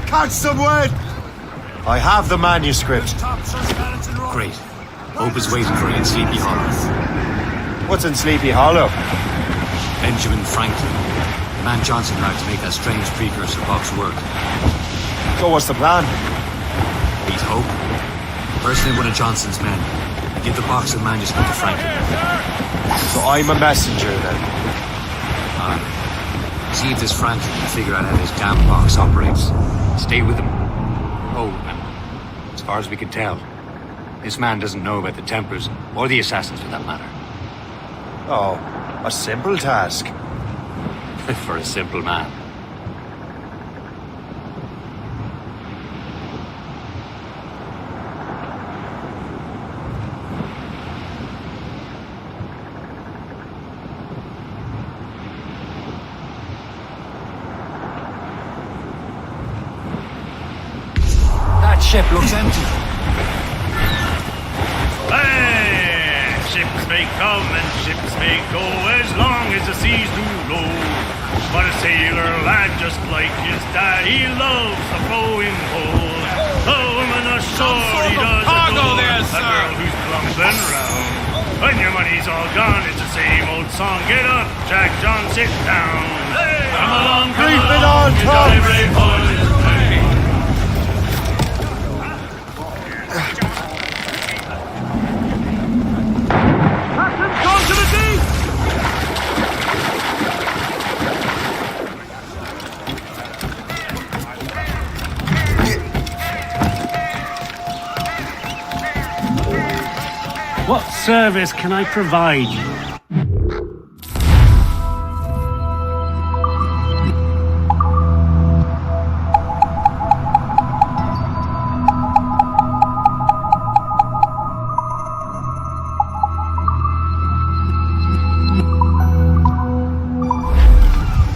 Speaker 3: Catch some word! I have the manuscript.
Speaker 15: Great. Hope is waiting for you in Sleepy Hollow.
Speaker 3: What's in Sleepy Hollow?
Speaker 15: Benjamin Franklin. The man Johnson hired to make that strange precursor box work.
Speaker 3: So what's the plan?
Speaker 15: Meet Hope. Personally one of Johnson's men. Give the box of manuscript to Franklin.
Speaker 3: So I'm a messenger then?
Speaker 15: Aye. See if this Franklin can figure out how this damn box operates. Stay with him. Oh, and as far as we can tell, this man doesn't know about the Templars, or the Assassins for that matter.
Speaker 3: Oh, a simple task.
Speaker 15: For a simple man.
Speaker 16: Ship looks empty.
Speaker 8: Hey! Ships may come and ships may go as long as the seas do roll. But a sailor lad just like his dad, he loves the rowing pole. The woman ashore, he does adore the girl who's clumping round. When your money's all gone, it's the same old song. Get up, Jack John, sit down. Hey, come along, Johnny Brave boys.
Speaker 5: What service can I provide you?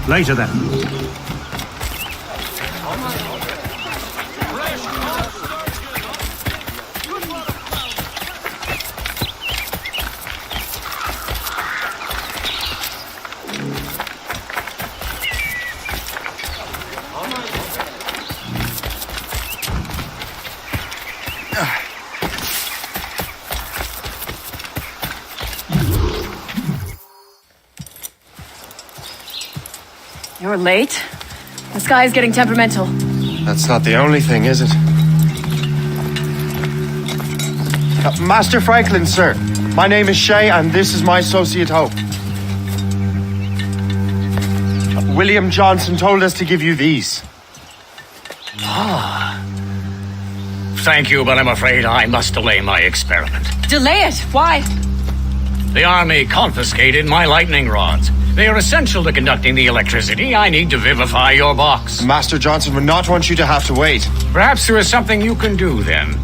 Speaker 5: Later then.
Speaker 10: You're late. The sky is getting temperamental.
Speaker 3: That's not the only thing, is it? Master Franklin, sir. My name is Shay, and this is my associate Hope. William Johnson told us to give you these.
Speaker 16: Ah. Thank you, but I'm afraid I must delay my experiment.
Speaker 18: Delay it? Why?
Speaker 16: The army confiscated my lightning rods. They are essential to conducting the electricity I need to vivify your box.
Speaker 3: Master Johnson would not want you to have to wait.
Speaker 16: Perhaps there is something you can do then.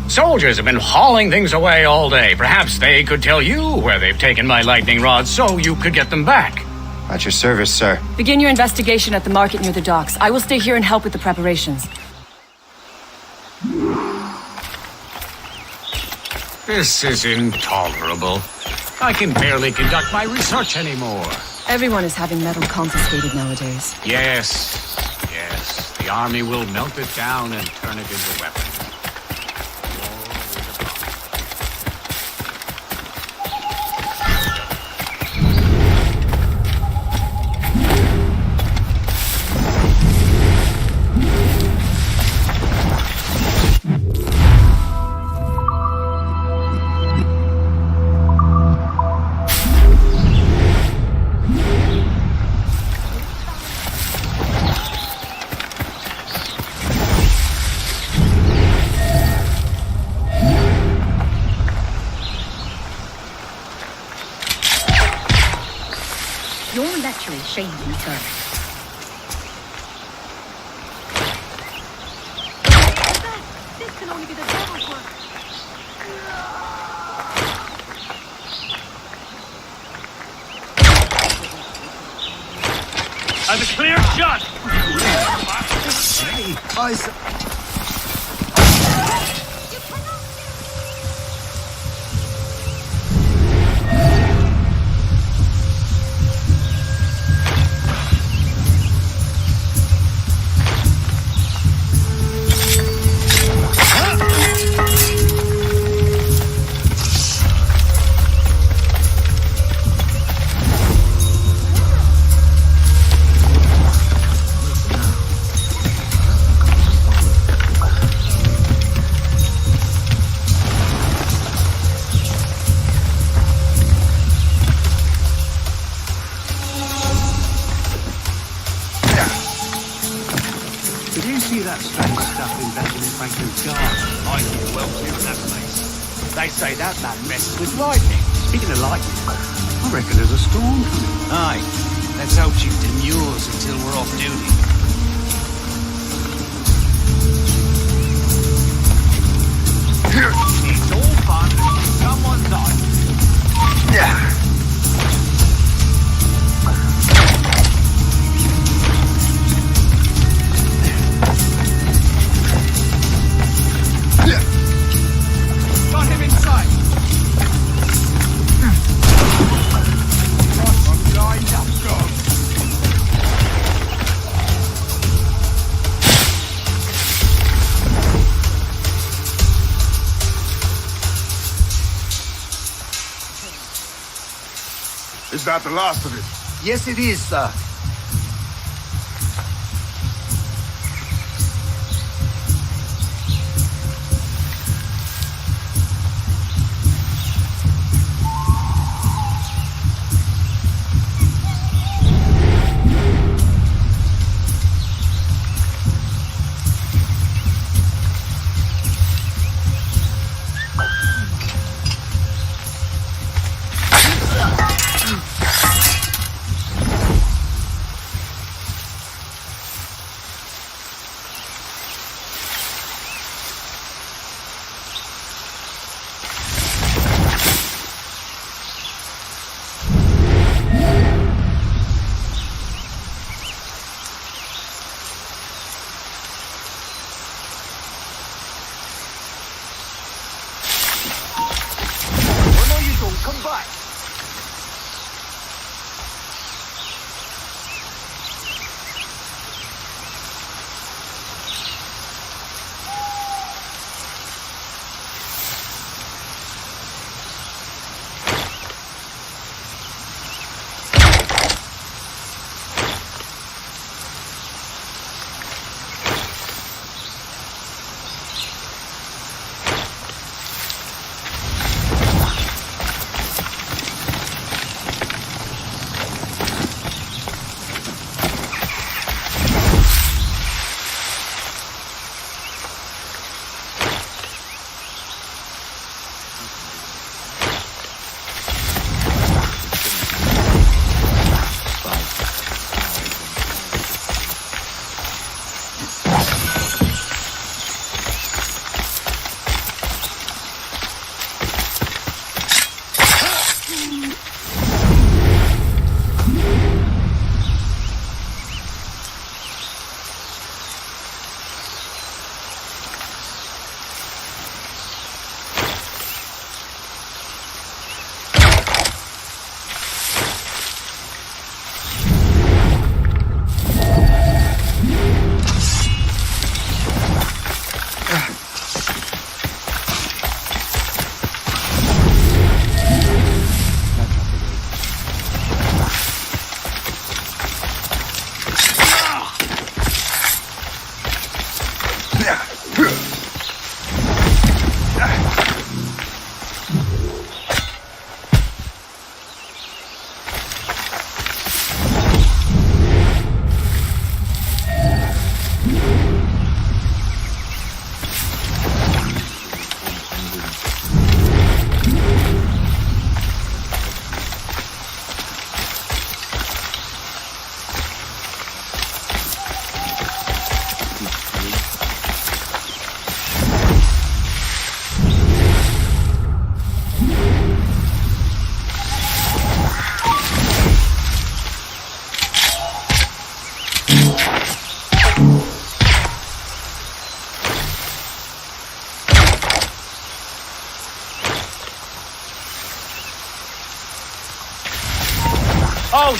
Speaker 16: Soldiers have been hauling things away all day. Perhaps they could tell you where they've taken my lightning rods so you could get them back.
Speaker 3: At your service, sir.
Speaker 18: Begin your investigation at the market near the docks. I will stay here and help with the preparations.
Speaker 16: This is intolerable. I can barely conduct my research anymore.
Speaker 18: Everyone is having metal confiscated nowadays.
Speaker 16: Yes. The army will melt it down and turn it into weapons.
Speaker 12: You're literally shaming, sir. This can only be the devil's work.
Speaker 8: I've a clear shot!
Speaker 5: Did you see that strange stuff in Benjamin Franklin's garden? I knew well clear of that place. They say that man messes with lightning. Speaking of lightning, I reckon there's a storm coming.
Speaker 21: Aye. Let's hope she demurs until we're off duty.
Speaker 5: It's all fun. Someone's on.
Speaker 21: Yeah.
Speaker 5: Got him inside. Lined up, God.
Speaker 14: Is that the last of it?
Speaker 21: Yes, it is, sir.
Speaker 5: Come back.
Speaker 8: out!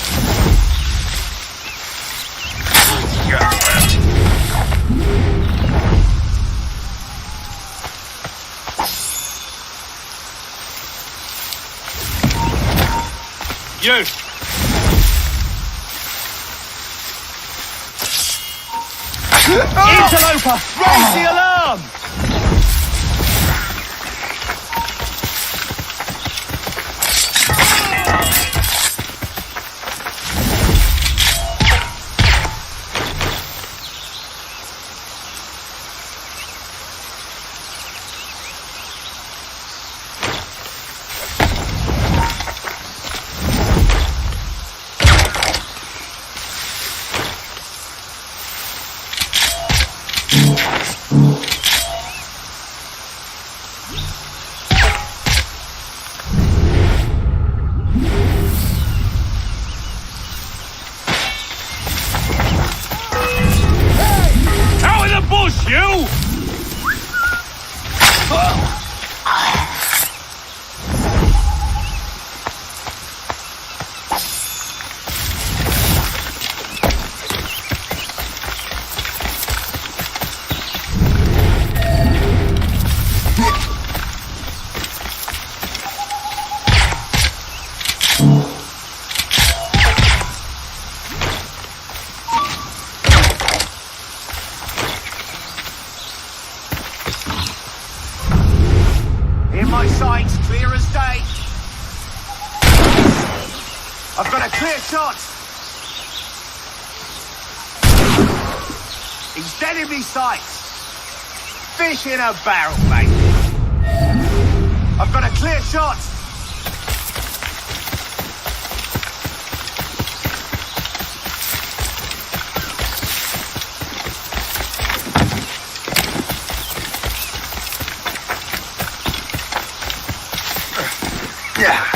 Speaker 8: You! Interloper! Raise the alarm! You!
Speaker 19: My sight's clear as day. I've got a clear shot. He's dead in me sights. Fish in a barrel, mate. I've got a clear shot. Yeah.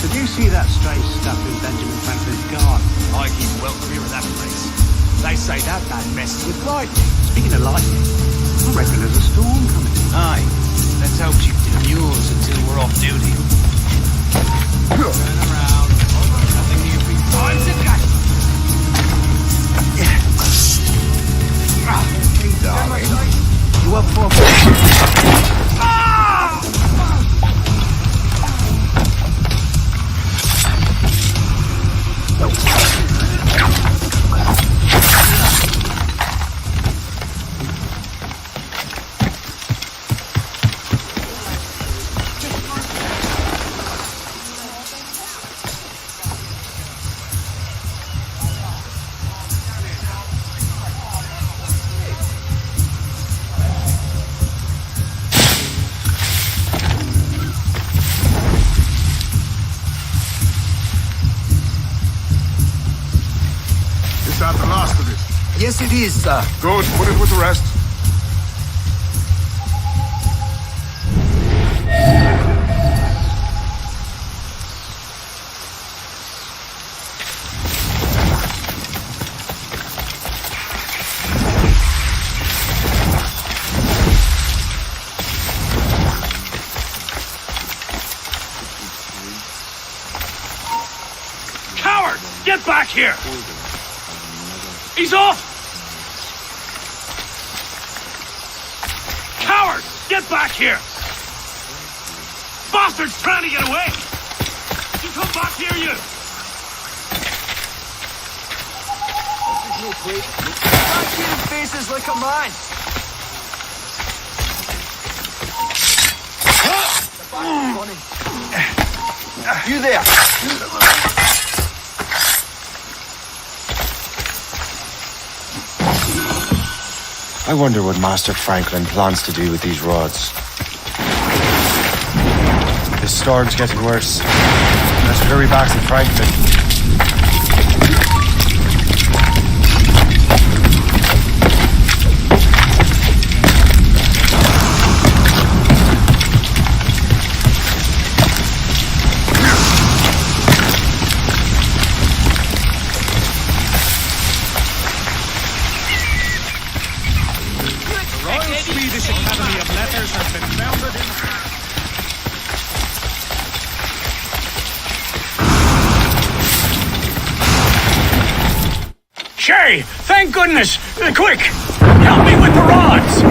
Speaker 5: Did you see that strange stuff in Benjamin Franklin's garden? I keep well clear of that place. They say that man messes with lightning. Speaking of lightning, I reckon there's a storm coming.
Speaker 8: Aye. Let's hope she demurs until we're off duty. Turn around. Nothing here for you. Time to go.
Speaker 19: Hey, darling. You up for
Speaker 11: Yes, it is, sir.
Speaker 14: Good, put it with the rest.
Speaker 5: Coward! Get back here! He's off! Coward! Get back here! Bastard's trying to get away! You come back here, you!
Speaker 11: Back here in faces like a man. You there!
Speaker 3: I wonder what Master Franklin plans to do with these rods. This storm's getting worse. Let's hurry back to Franklin.
Speaker 5: Swedish Academy of Letters has been founded in... Shay! Thank goodness! Quick! Help me with the rods!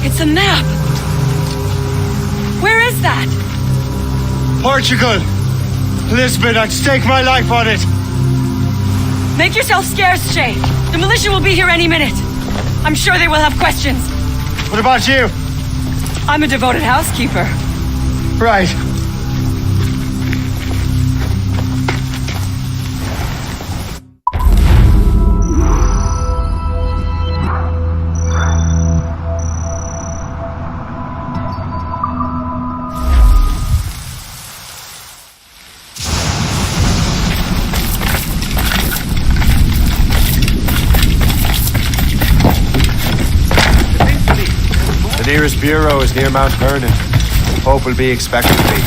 Speaker 18: It's a map! Where is that?
Speaker 3: Portugal! Lisbon, I'd stake my life on it!
Speaker 18: Make yourself scarce, Shay. The militia will be here any minute. I'm sure they will have questions.
Speaker 3: What about you?
Speaker 18: I'm a devoted housekeeper.
Speaker 3: Right. The nearest bureau is near Mount Vernon. Hope will be expectantly.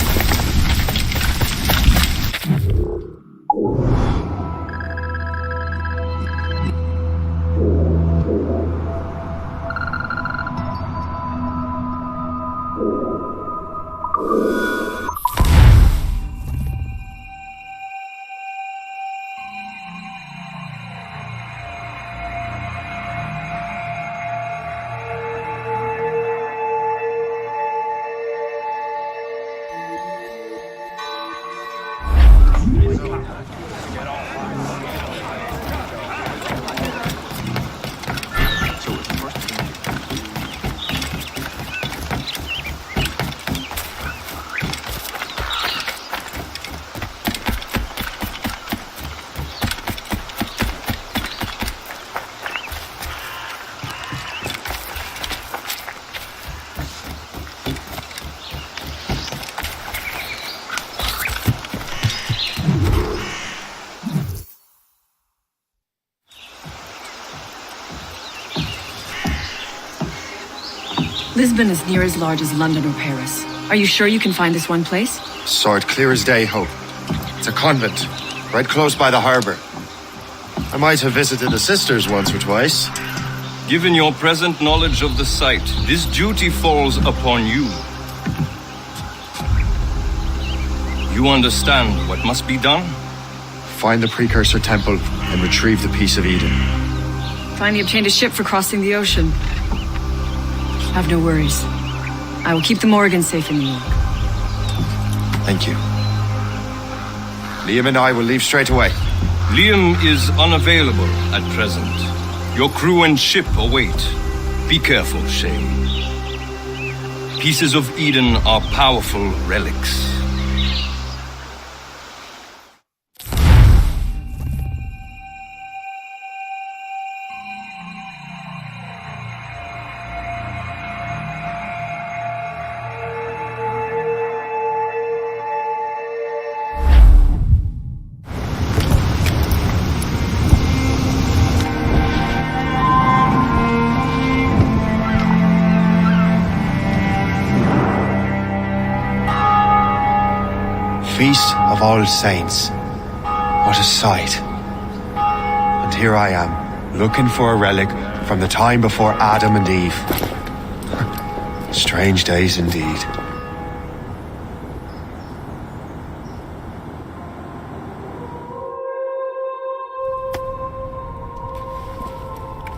Speaker 18: Lisbon is near as large as London or Paris. Are you sure you can find this one place?
Speaker 3: Saw it clear as day, Hope. It's a convent, right close by the harbour. I might have visited the sisters once or twice.
Speaker 2: Given your present knowledge of the site, this duty falls upon you. You understand what must be done?
Speaker 3: Find the precursor temple and retrieve the piece of Eden.
Speaker 18: Finally obtained a ship for crossing the ocean. Have no worries. I will keep the Morgan safe in New York.
Speaker 3: Thank you. Liam and I will leave straight away.
Speaker 2: Liam is unavailable at present. Your crew and ship await. Be careful, Shay. Pieces of Eden are powerful relics.
Speaker 3: Feast of All Saints. What a sight. And here I am, looking for a relic from the time before Adam and Eve. Strange days indeed.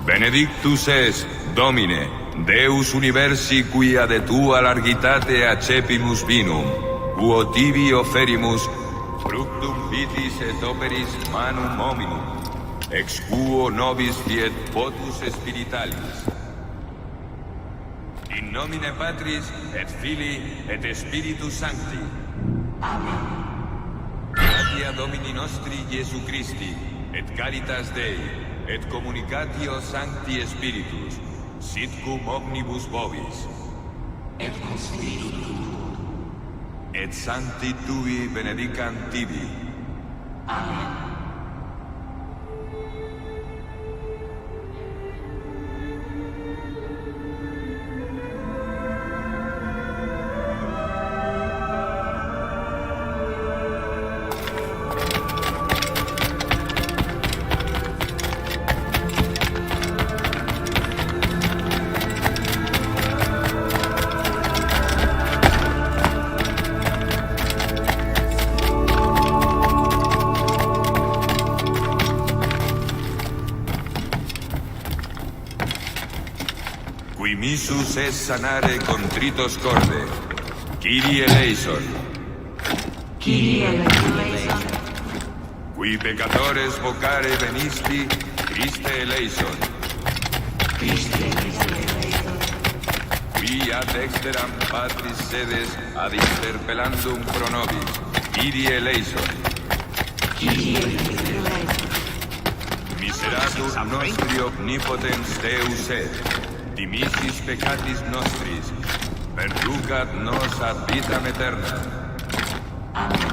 Speaker 13: Benedictus es, Domine, Deus universi quia de tua largitate accepimus vinum, quo tibi offerimus fructum vitis et operis manum hominum, ex quo nobis fiet potus spiritualis. In nomine Patris et Filii et Spiritus Sancti. Amen. Gratia Domini nostri Iesu Christi, et caritas Dei, et communicatio Sancti Spiritus, sit cum omnibus vobis. Et cum spiritu et sancti tui benedicant tibi. Amen. Qui missus es sanare contritos corde. Kyrie eleison.
Speaker 12: Kyrie eleison.
Speaker 13: Qui peccatores vocare venisti, Christe eleison.
Speaker 12: Christe eleison.
Speaker 13: Qui ad exteram Patris sedes ad interpellandum pro nobis, Kyrie eleison.
Speaker 12: Kyrie eleison.
Speaker 13: Miseratus nostri omnipotens Deus et, dimissis peccatis nostris, perducat nos ad vitam aeterna.
Speaker 12: Amen.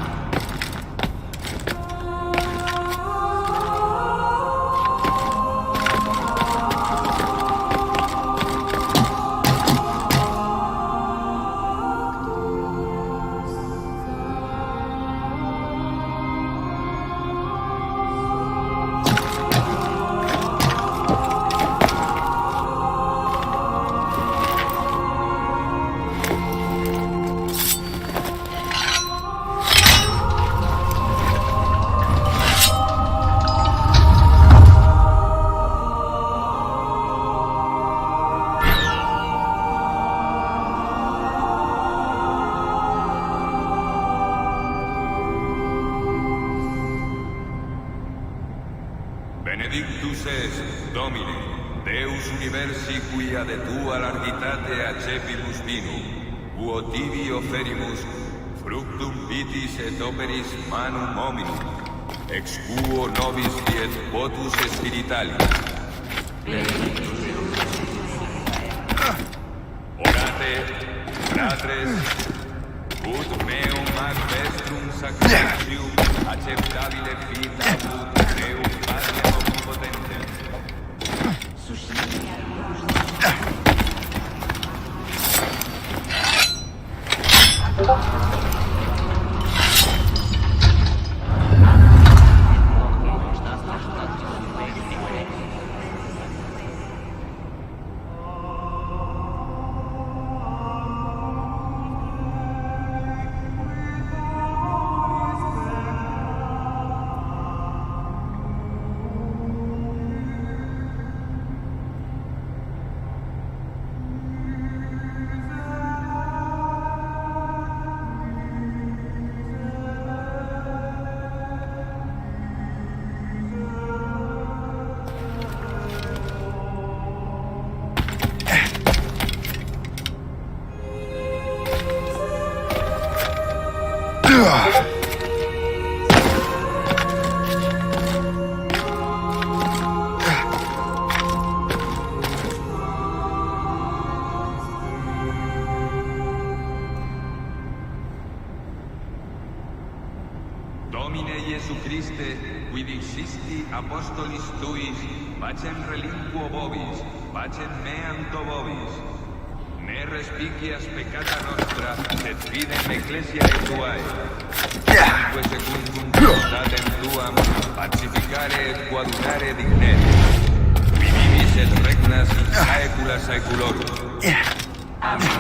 Speaker 13: Benedictus es, Domine, Deus universi quia de tua largitate accepimus vinum, quo tibi offerimus fructum vitis et operis manum hominum, ex quo nobis fiet potus spiritualis. Orate, fratres, ut meum ad vestrum sacrificium acceptabile vita ut Deum Patrem omnipotentem. Jesu Christe, quid existi apostolis tuis, pacem relinquo vobis, pacem meanto vobis. Ne respicias peccata nostra, sed fidem ecclesiae tuae. Quinque secundum voluntatem tuam, pacificare et coadunare dignet. Qui vivis et regnas in saecula saeculorum. Amen.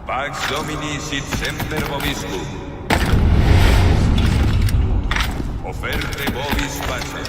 Speaker 13: Pax Domini sit semper vobiscum. Offerte vobis pacem.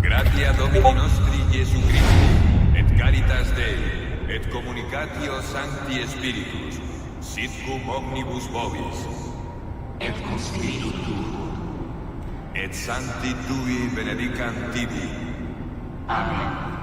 Speaker 13: Gratia Domini nostri Jesu Christi, et caritas Dei, et communicatio Sancti Spiritus, sit cum omnibus vobis,
Speaker 12: et cum spiritu tuo,
Speaker 13: et Sancti Tui benedicant tibi.
Speaker 12: Amen.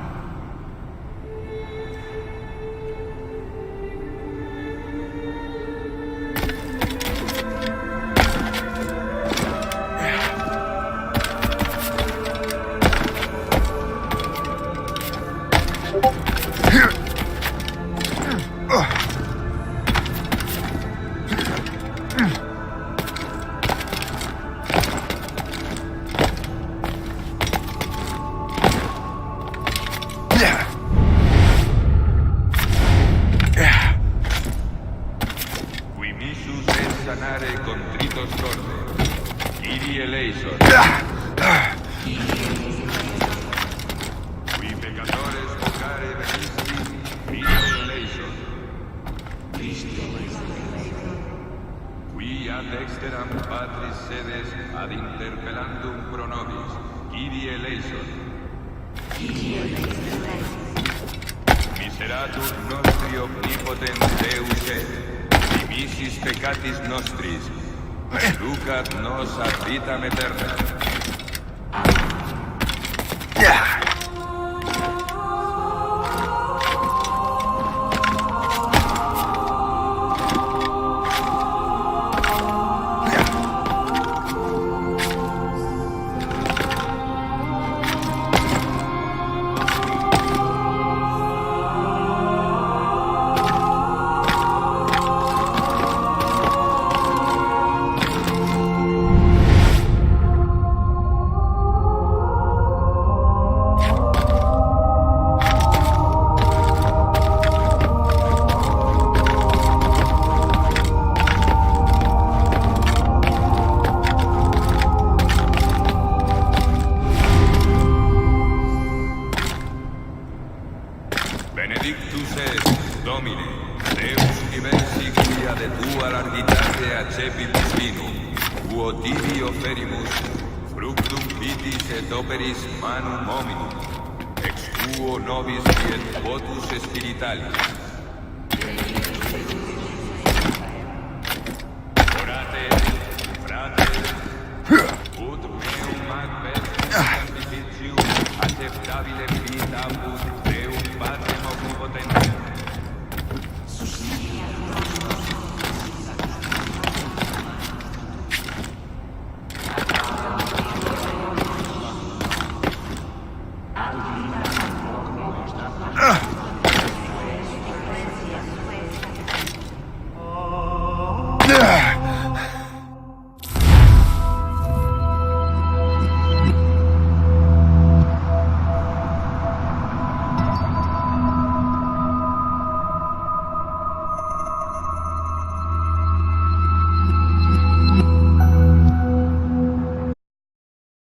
Speaker 13: Dexteram patris sedes ad interpellandum pro nobis, Kyrie eleison. Miseratur nostri omnipotens Deus et, dimissis peccatis nostris, reducat nos ad vitam aeterna. Benedictus est, Domine, Deus universi quia de tua largitate accepimus vinum, quo tibi offerimus, fructum vitis et operis manum hominum, ex quo nobis fiet votus spiritualis. Orate, frate, ut meum magvet sanctificium acceptabile vita apud Deum Patrem omnipotens.